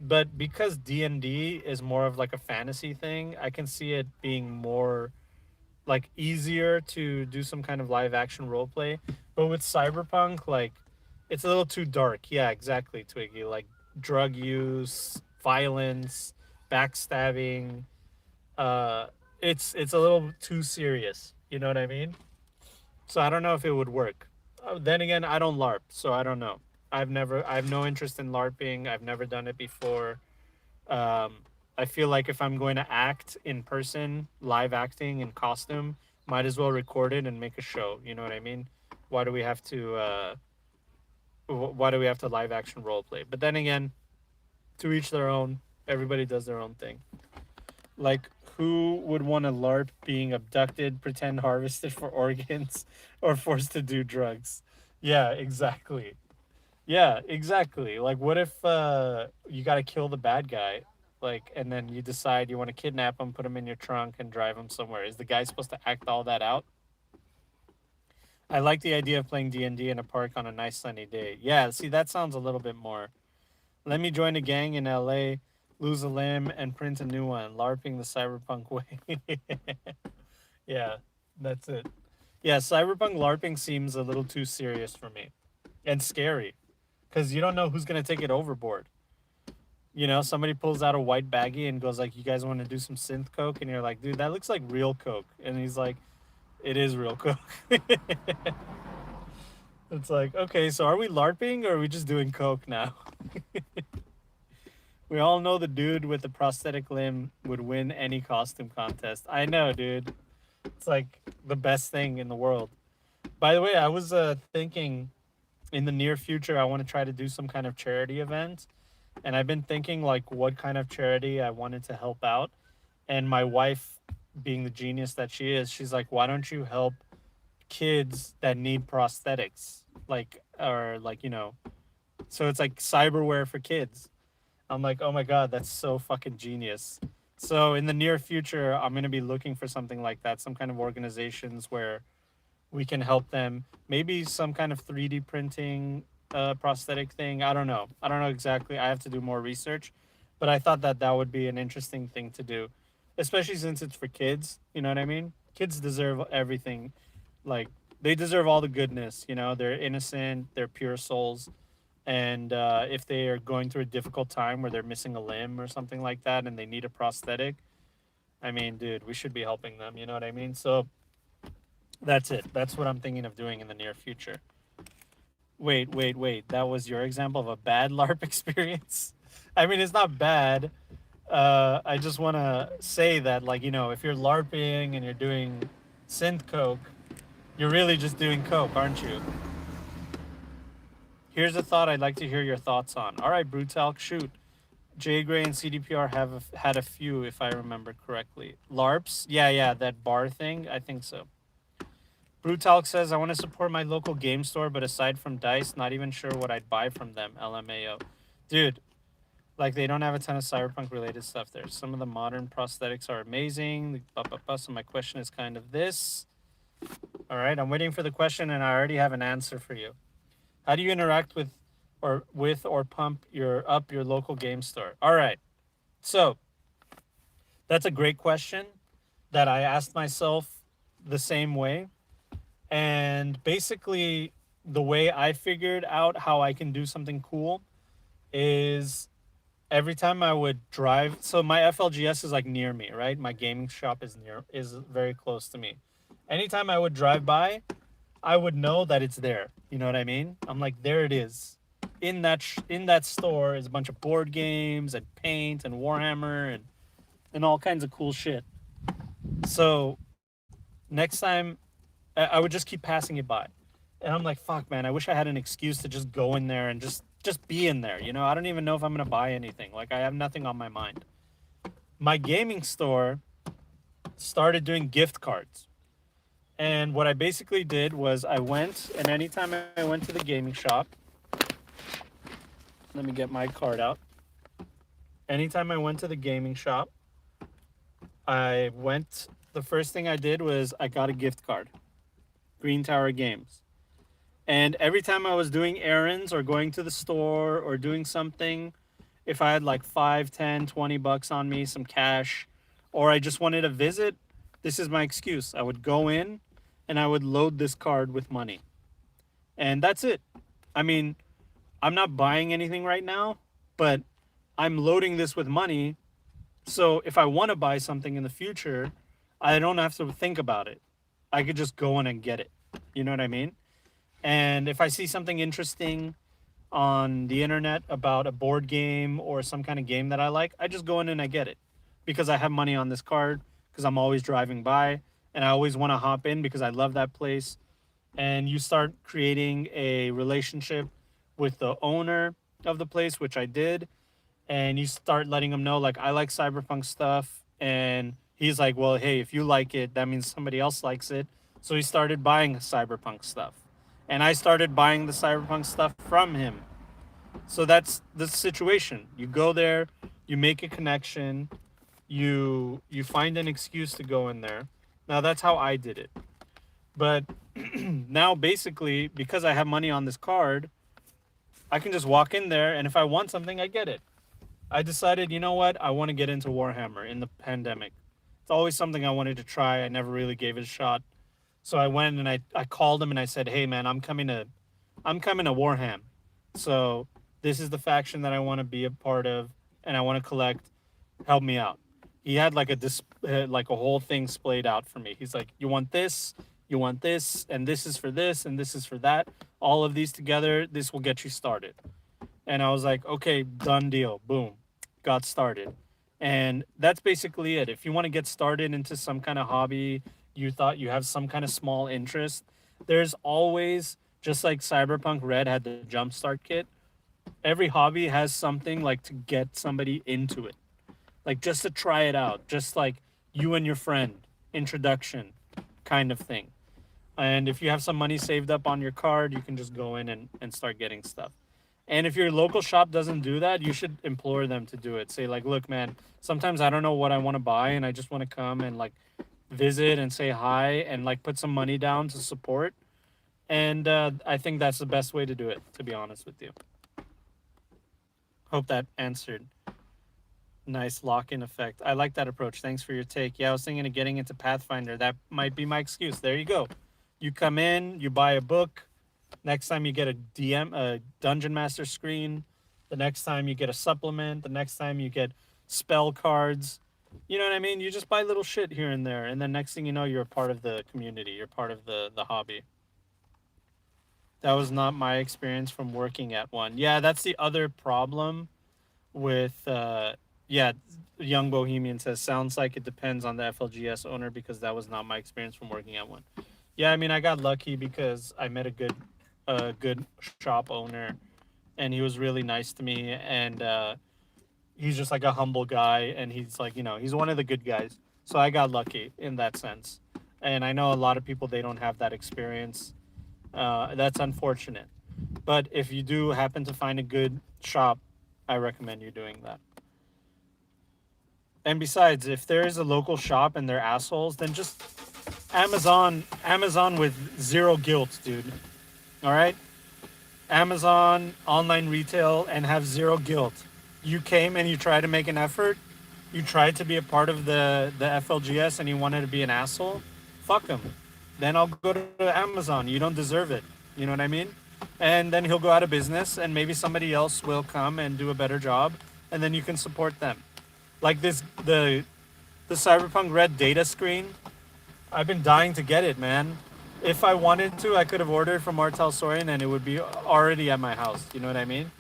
but because D&D is more of like a fantasy thing, I can see it being more like easier to do some kind of live action role play. But with Cyberpunk, like it's a little too dark. Yeah, exactly, Twiggy. Like drug use, violence, backstabbing. Uh, it's a little too serious. You know what I mean? So I don't know if it would work. Then again, I don't LARP, so I don't know. I have no interest in LARPing. I've never done it before. Um, I feel like if I'm going to act in person, live acting in costume, might as well record it and make a show. You know what I mean? Why do we have to? Why do we have to live action role play? But then again, to each their own. Everybody does their own thing. Like, who would want to LARP being abducted, pretend harvested for organs, or forced to do drugs? Yeah, exactly. Yeah, exactly. Like, what if you got to kill the bad guy, like, and then you decide you want to kidnap him, put him in your trunk, and drive him somewhere? Is the guy supposed to act all that out? I like the idea of playing D&D in a park on a nice sunny day. Yeah, see, that sounds a little bit more. Let me join a gang in LA, lose a limb, and print a new one. LARPing the cyberpunk way. Yeah, that's it. Yeah, cyberpunk LARPing seems a little too serious for me and scary because you don't know who's gonna take it overboard. You know, somebody pulls out a white baggie and goes like, "You guys want to do some synth coke?" And you're like, "Dude, that looks like real coke." And he's like, "It is real coke." It's like, okay, so are we LARPing or are we just doing coke now? We all know the dude with the prosthetic limb would win any costume contest. I know, dude. It's like the best thing in the world. By the way, I was thinking in the near future, I want to try to do some kind of charity event. And I've been thinking like what kind of charity I wanted to help out. And my wife, being the genius that she is, she's like, why don't you help kids that need prosthetics? Like, or like, you know, so it's like cyberware for kids. I'm like, oh my god, that's so fucking genius. So in the near future, I'm gonna be looking for something like that, some kind of organizations where we can help them. Maybe some kind of 3D printing prosthetic thing. I don't know. I don't know exactly. I have to do more research, but I thought that that would be an interesting thing to do, especially since it's for kids. You know what I mean? Kids deserve everything. Like they deserve all the goodness. You know, they're innocent. They're pure souls and if they are going through a difficult time where they're missing a limb or something like that and they need a prosthetic, I mean, dude, we should be helping them. You know what I mean? So that's it. That's what I'm thinking of doing in the near future. Wait. That was your example of a bad LARP experience? I mean, it's not bad. I just want to say that, like, you know, if you're LARPing and you're doing synth coke, you're really just doing coke, aren't you? Here's a thought I'd like to hear your thoughts on. All right, Brutal, shoot. J Gray and CDPR have had a few, if I remember correctly. LARPs? Yeah, that bar thing? I think so. Brutalk says, I want to support my local game store, but aside from Dice, not even sure what I'd buy from them. LMAO. Dude, like they don't have a ton of cyberpunk related stuff there. Some of the modern prosthetics are amazing. So my question is kind of this. All right, I'm waiting for the question and I already have an answer for you. How do you interact with or pump your up your local game store? All right. So that's a great question that I asked myself the same way. And basically the way I figured out how I can do something cool is every time I would drive, so my FLGS is like near me, right? My gaming shop is very close to me. Anytime I would drive by, I would know that it's there. You know what I mean? I'm like, there it is. In that store is a bunch of board games and paint and Warhammer and all kinds of cool shit. So next time, I would just keep passing it by, and I'm like, fuck, man, I wish I had an excuse to just go in there and just be in there. You know, I don't even know if I'm gonna buy anything. Like, I have nothing on my mind. My gaming store started doing gift cards. And what I basically did was I went, and anytime I went to the gaming shop, let me get my card out. Anytime I went to the gaming shop, the first thing I did was I got a gift card, Green Tower Games. And every time I was doing errands or going to the store or doing something, if I had like 5, 10, 20 bucks on me, some cash, or I just wanted a visit, this is my excuse. I would go in and I would load this card with money. And that's it. I mean, I'm not buying anything right now, but I'm loading this with money. So if I want to buy something in the future, I don't have to think about it. I could just go in and get it. You know what I mean? And if I see something interesting on the internet about a board game or some kind of game that I like, I just go in and I get it because I have money on this card because I'm always driving by and I always want to hop in because I love that place. And you start creating a relationship with the owner of the place, which I did, and you start letting him know like I like cyberpunk stuff, and he's like, well, hey, if you like it, that means somebody else likes it. So he started buying cyberpunk stuff, and I started buying the cyberpunk stuff from him. So that's the situation. You go there, you make a connection, you find an excuse to go in there. Now that's how I did it. But now basically because I have money on this card, I can just walk in there and if I want something, I get it. I decided, you know what? I want to get into Warhammer in the pandemic. It's always something I wanted to try. I never really gave it a shot. So I went and I called him and I said, "Hey man, I'm coming to Warham. So this is the faction that I want to be a part of and I want to collect. Help me out." He had like like a whole thing splayed out for me. He's like, you want this, and this is for this, and this is for that. All of these together, this will get you started." And I was like, okay, done deal. Boom. Got started. And that's basically it. If you want to get started into some kind of hobby, you thought you have some kind of small interest, there's always, just like Cyberpunk Red had the Jumpstart Kit, every hobby has something like to get somebody into it. Like just to try it out, just like you and your friend, introduction kind of thing. And if you have some money saved up on your card, you can just go in and start getting stuff. And if your local shop doesn't do that, you should implore them to do it. Say like, look, man, sometimes I don't know what I want to buy, and I just want to come and like visit and say hi and like put some money down to support. And I think that's the best way to do it. To be honest with you, hope that answered. Nice lock-in effect. I like that approach. Thanks for your take. Yeah, I was thinking of getting into Pathfinder. That might be my excuse. There you go. You come in, you buy a book. Next time you get a a Dungeon Master screen. The next time you get a supplement. The next time you get spell cards. You know what I mean? You just buy little shit here and there, and then next thing you know, you're a part of the community. You're part of the hobby. That was not my experience from working at one. Yeah, that's the other problem with yeah, Young Bohemian says sounds like it depends on the FLGS owner because that was not my experience from working at one. Yeah, I mean I got lucky because I met a good shop owner and he was really nice to me and he's just like a humble guy and he's like, he's one of the good guys. So I got lucky in that sense. And I know a lot of people they don't have that experience. That's unfortunate. But if you do happen to find a good shop, I recommend you doing that. And besides, if there is a local shop and they're assholes, then just Amazon with zero guilt, dude. All right? Amazon online retail and have zero guilt. You came and you tried to make an effort. You tried to be a part of the FLGS and you wanted to be an asshole. Fuck him. Then I'll go to Amazon. You don't deserve it. You know what I mean? And then he'll go out of business and maybe somebody else will come and do a better job and then you can support them. Like the Cyberpunk Red data screen, I've been dying to get it, man. If I wanted to, I could have ordered from Martel Sorian and it would be already at my house. You know what I mean?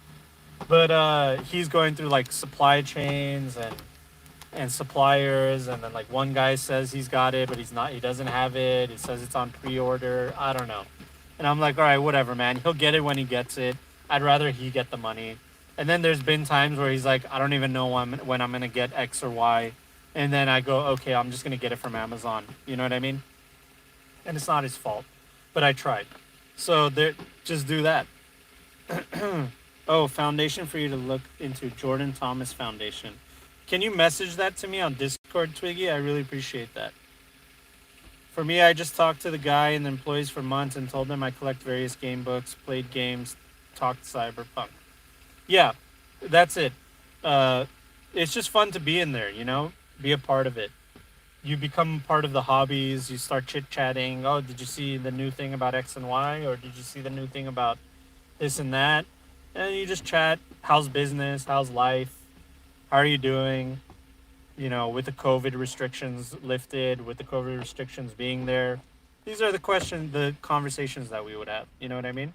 But he's going through like supply chains and suppliers, and then like one guy says he's got it, but he doesn't have it. It says it's on pre-order. I don't know. And I'm like, all right, whatever, man. He'll get it when he gets it. I'd rather he get the money. And then there's been times where he's like, I don't even know when I'm gonna get X or Y, and then I go, okay, I'm just gonna get it from Amazon. You know what I mean? And it's not his fault, but I tried. So there, just do that. Oh, foundation for you to look into, Jordan Thomas Foundation. Can you message that to me on Discord, Twiggy? I really appreciate that. For me, I just talked to the guy and the employees for months and told them I collect various game books, played games, talked Cyberpunk. Yeah, that's it. Uh, it's just fun to be in there, be a part of it. You become part of the hobbies, you start chit-chatting. Oh, did you see the new thing about X and Y? Or did you see the new thing about this and that? And you just chat. How's business? How's life? How are you doing? with the COVID restrictions lifted, with the COVID restrictions being there, these are the conversations that we would have. You know what I mean?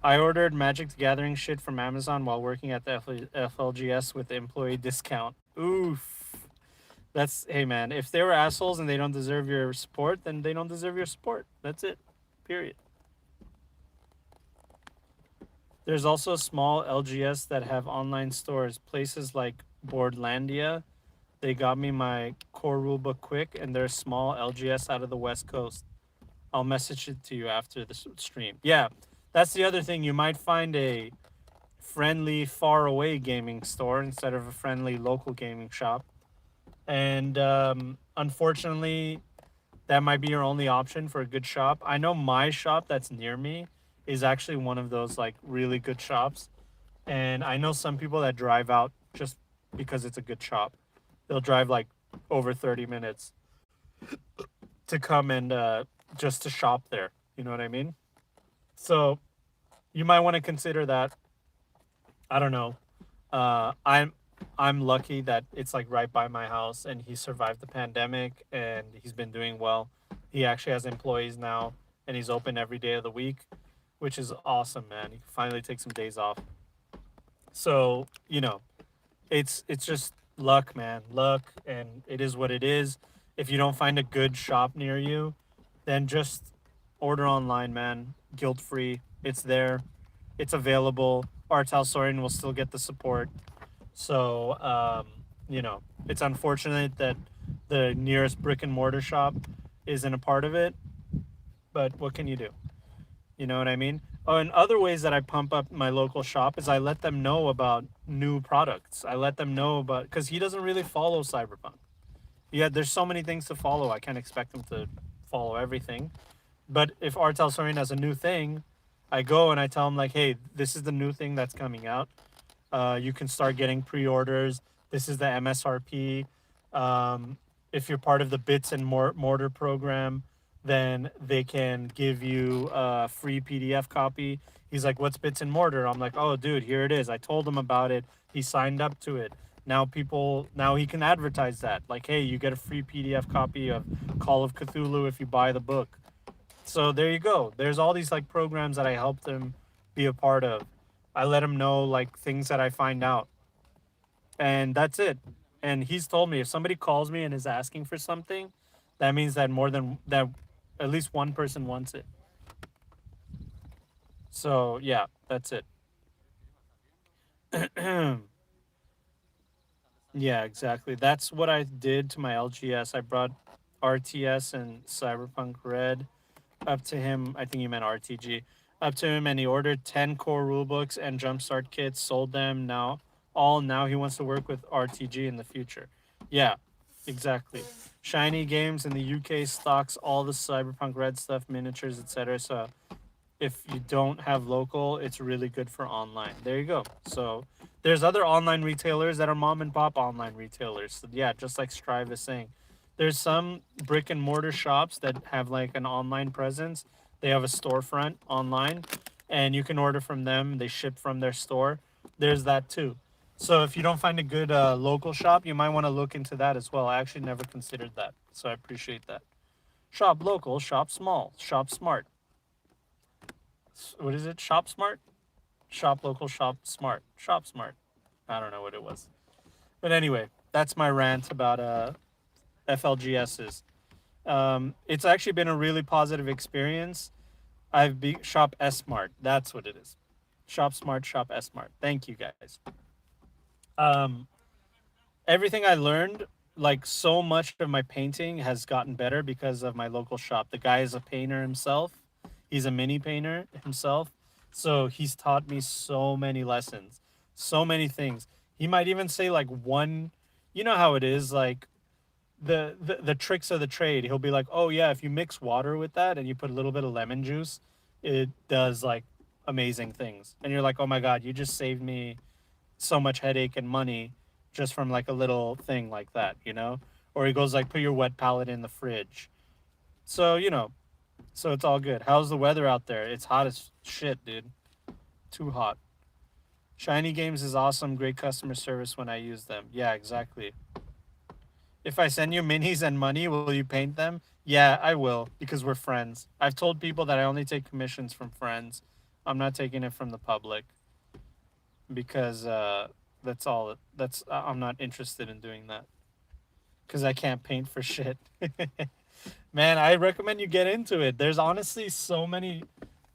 I ordered Magic the Gathering shit from Amazon while working at the FLGS with the employee discount. Oof. That's, hey man, if they were assholes and they don't deserve your support, then they don't deserve your support. That's it. Period. There's also small LGS that have online stores. Places like Boardlandia, they got me my core rulebook quick, and they're small LGS out of the West Coast. I'll message it to you after the stream. Yeah, that's the other thing. You might find a friendly, far away gaming store instead of a friendly local gaming shop. And unfortunately, that might be your only option for a good shop. I know my shop that's near me is actually one of those like really good shops. And I know some people that drive out just because it's a good shop. They'll drive like over 30 minutes to come and just to shop there. You know what I mean? So you might want to consider that. I don't know. I'm lucky that it's like right by my house, and he survived the pandemic, and he's been doing well. He actually has employees now, and he's open every day of the week, which is awesome, man. He can finally take some days off. So it's just luck, man. Luck, and it is what it is. If you don't find a good shop near you, then just order online, man. Guilt free. It's there. It's available. Arts House Soaring will still get the support. So, it's unfortunate that the nearest brick and mortar shop isn't a part of it, but what can you do? You know what I mean? Oh, and other ways that I pump up my local shop is I let them know about new products. I let them know about, because he doesn't really follow Cyberpunk. Yeah, there's so many things to follow. I can't expect him to follow everything. But if Artel Sorin has a new thing, I go and I tell him like, hey, this is the new thing that's coming out. You can start getting pre-orders. This is the MSRP. Um, if you're part of the Bits and Mortar program, then they can give you a free PDF copy. He's like, "What's Bits and Mortar?" I'm like, "Oh, dude, here it is." I told him about it. He signed up to it. Now he can advertise that. Like, hey, you get a free PDF copy of Call of Cthulhu if you buy the book. So there you go. There's all these like programs that I helped him be a part of. I let him know like things that I find out, and that's it. And he's told me if somebody calls me and is asking for something, that means that more than that, at least one person wants it. So yeah, that's it. Yeah, exactly. That's what I did to my LGS. I brought RTS and Cyberpunk Red up to him. I think you meant RTG. Up to him, and he ordered 10 core rulebooks and jumpstart kits. Sold them now. Now he wants to work with RTG in the future. Yeah, exactly. Shiny Games in the UK stocks all the Cyberpunk Red stuff, miniatures, etc. So if you don't have local, it's really good for online. There you go. So there's other online retailers that are mom and pop online retailers. So yeah, just like Strive is saying. There's some brick and mortar shops that have like an online presence. They have a storefront online and you can order from them. They ship from their store. There's that too. So if you don't find a good local shop, you might want to look into that as well. I actually never considered that. So I appreciate that. Shop local, shop small, shop smart. What is it? Shop smart? Shop local, shop smart. Shop smart. I don't know what it was. But anyway, that's my rant about FLGSs. It's actually been a really positive experience. Shop S Smart. That's what it is. Shop Smart, Shop S Smart. Thank you guys. Um, Everything I learned, like so much of my painting has gotten better because of my local shop. The guy is a painter himself. He's a mini painter himself. So he's taught me so many lessons, so many things. He might even say like one, you know how it is, like the tricks of the trade. He'll be like, "Oh yeah, if you mix water with that and you put a little bit of lemon juice, it does like amazing things." And you're like, "Oh my god, you just saved me so much headache and money just from like a little thing like that, you know?" Or he goes like, "Put your wet palette in the fridge." So, so it's all good. How's the weather out there? It's hot as shit, dude. Too hot. Shiny Games is awesome. Great customer service when I use them. Yeah, exactly. If I send you minis and money, will you paint them? Yeah, I will because we're friends. I've told people that I only take commissions from friends. I'm not taking it from the public because that's all. I'm not interested in doing that because I can't paint for shit. Man, I recommend you get into it. There's honestly so many.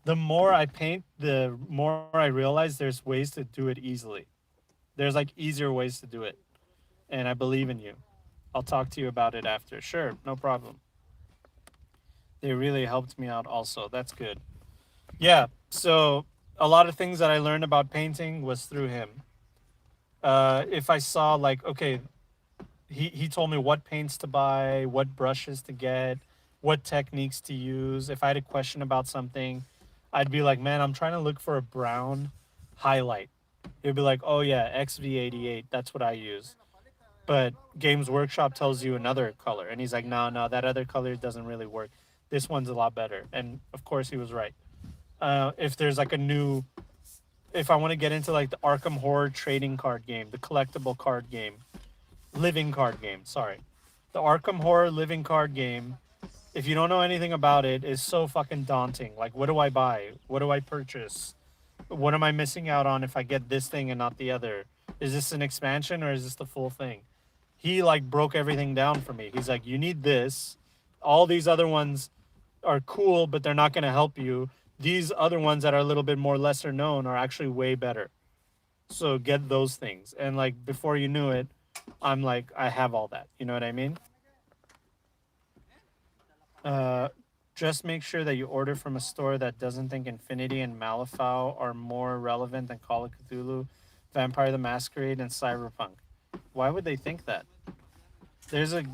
The more I paint, the more I realize there's ways to do it easily. There's like easier ways to do it, and I believe in you. I'll talk to you about it after. Sure, no problem. They really helped me out also. That's good. Yeah, so a lot of things that I learned about painting was through him. If I saw like, okay, he told me what paints to buy, what brushes to get, what techniques to use. If I had a question about something, I'd be like, man, I'm trying to look for a brown highlight. He'd be like, oh yeah, XV88, that's what I use. But Games Workshop tells you another color, and he's like, no, that other color doesn't really work. This one's a lot better, and of course he was right. If there's like a new, if I want to get into like the Arkham Horror trading card game, the collectible card game, living card game, sorry, the Arkham Horror living card game. If you don't know anything about it, is so fucking daunting. Like, what do I buy? What do I purchase? What am I missing out on if I get this thing and not the other? Is this an expansion or is this the full thing? He like broke everything down for me. He's like, you need this. All these other ones are cool, but they're not going to help you. These other ones that are a little bit more lesser known are actually way better. So get those things. And like before you knew it, I'm like, I have all that. You know what I mean? Uh, just make sure that you order from a store that doesn't think Infinity and Malifaux are more relevant than Call of Cthulhu, Vampire the Masquerade, and Cyberpunk. Why would they think that? There's a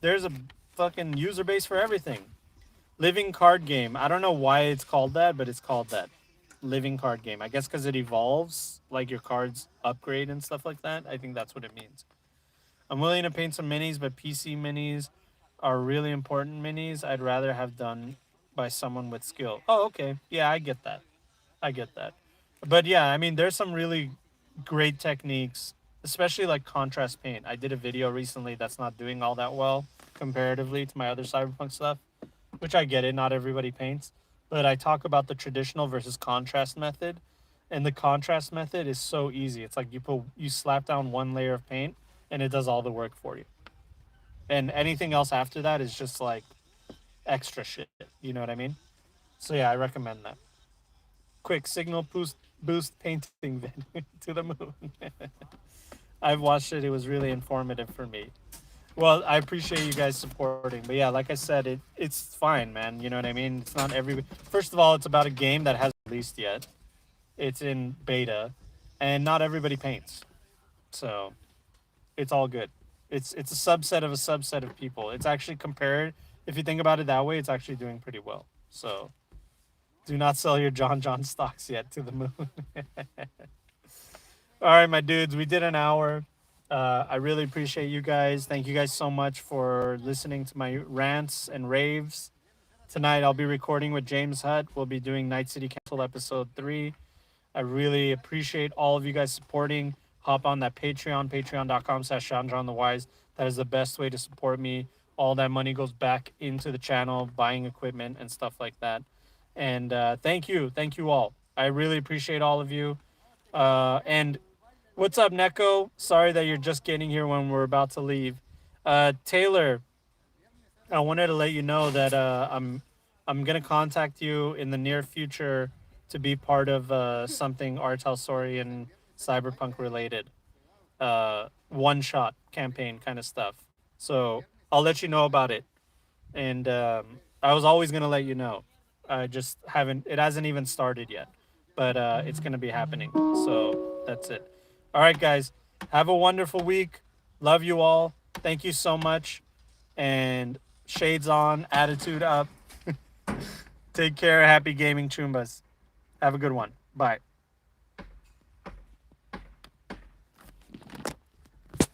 there's a fucking user base for everything. Living card game. I don't know why it's called that, but it's called that. Living card game. I guess because it evolves, like your cards upgrade and stuff like that. I think that's what it means. I'm willing to paint some minis, but PC minis are really important minis. I'd rather have done by someone with skill. Oh, okay. Yeah, I get that. I get that. But yeah, I mean, there's some really great techniques, especially like contrast paint. I did a video recently that's not doing all that well comparatively to my other Cyberpunk stuff, which I get it. Not everybody paints, but I talk about the traditional versus contrast method. And the contrast method is so easy. It's like you slap down one layer of paint and it does all the work for you. And anything else after that is just like extra shit. You know what I mean? So yeah, I recommend that. Quick signal boost painting video to the moon. I've watched it. It was really informative for me. Well, I appreciate you guys supporting, but yeah, like I said, it's fine, man. You know what I mean? It's not every. First of all, it's about a game that hasn't released yet. It's in beta, and not everybody paints, so it's all good. It's a subset of a subset of people. It's actually compared. If you think about it that way, it's actually doing pretty well. So do not sell your John stocks yet to the moon. All right, my dudes, we did an hour. I really appreciate you guys. Thank you guys so much for listening to my rants and raves. Tonight, I'll be recording with James Hutt. We'll be doing Night City Council episode 3. I really appreciate all of you guys supporting. Hop on that Patreon, patreon.com/JonJonTheWise. That is the best way to support me. All that money goes back into the channel, buying equipment and stuff like that. And thank you. Thank you all. I really appreciate all of you. And what's up, Neko? Sorry that you're just getting here when we're about to leave. Taylor, I wanted to let you know that I'm gonna contact you in the near future to be part of something Artel Sori and Cyberpunk related, one shot campaign kind of stuff. So I'll let you know about it. And I was always gonna let you know. I just haven't. It hasn't even started yet, but it's gonna be happening. So that's it. All right, guys. Have a wonderful week. Love you all. Thank you so much. And shades on, attitude up. Take care. Happy gaming, Chumbas. Have a good one. Bye.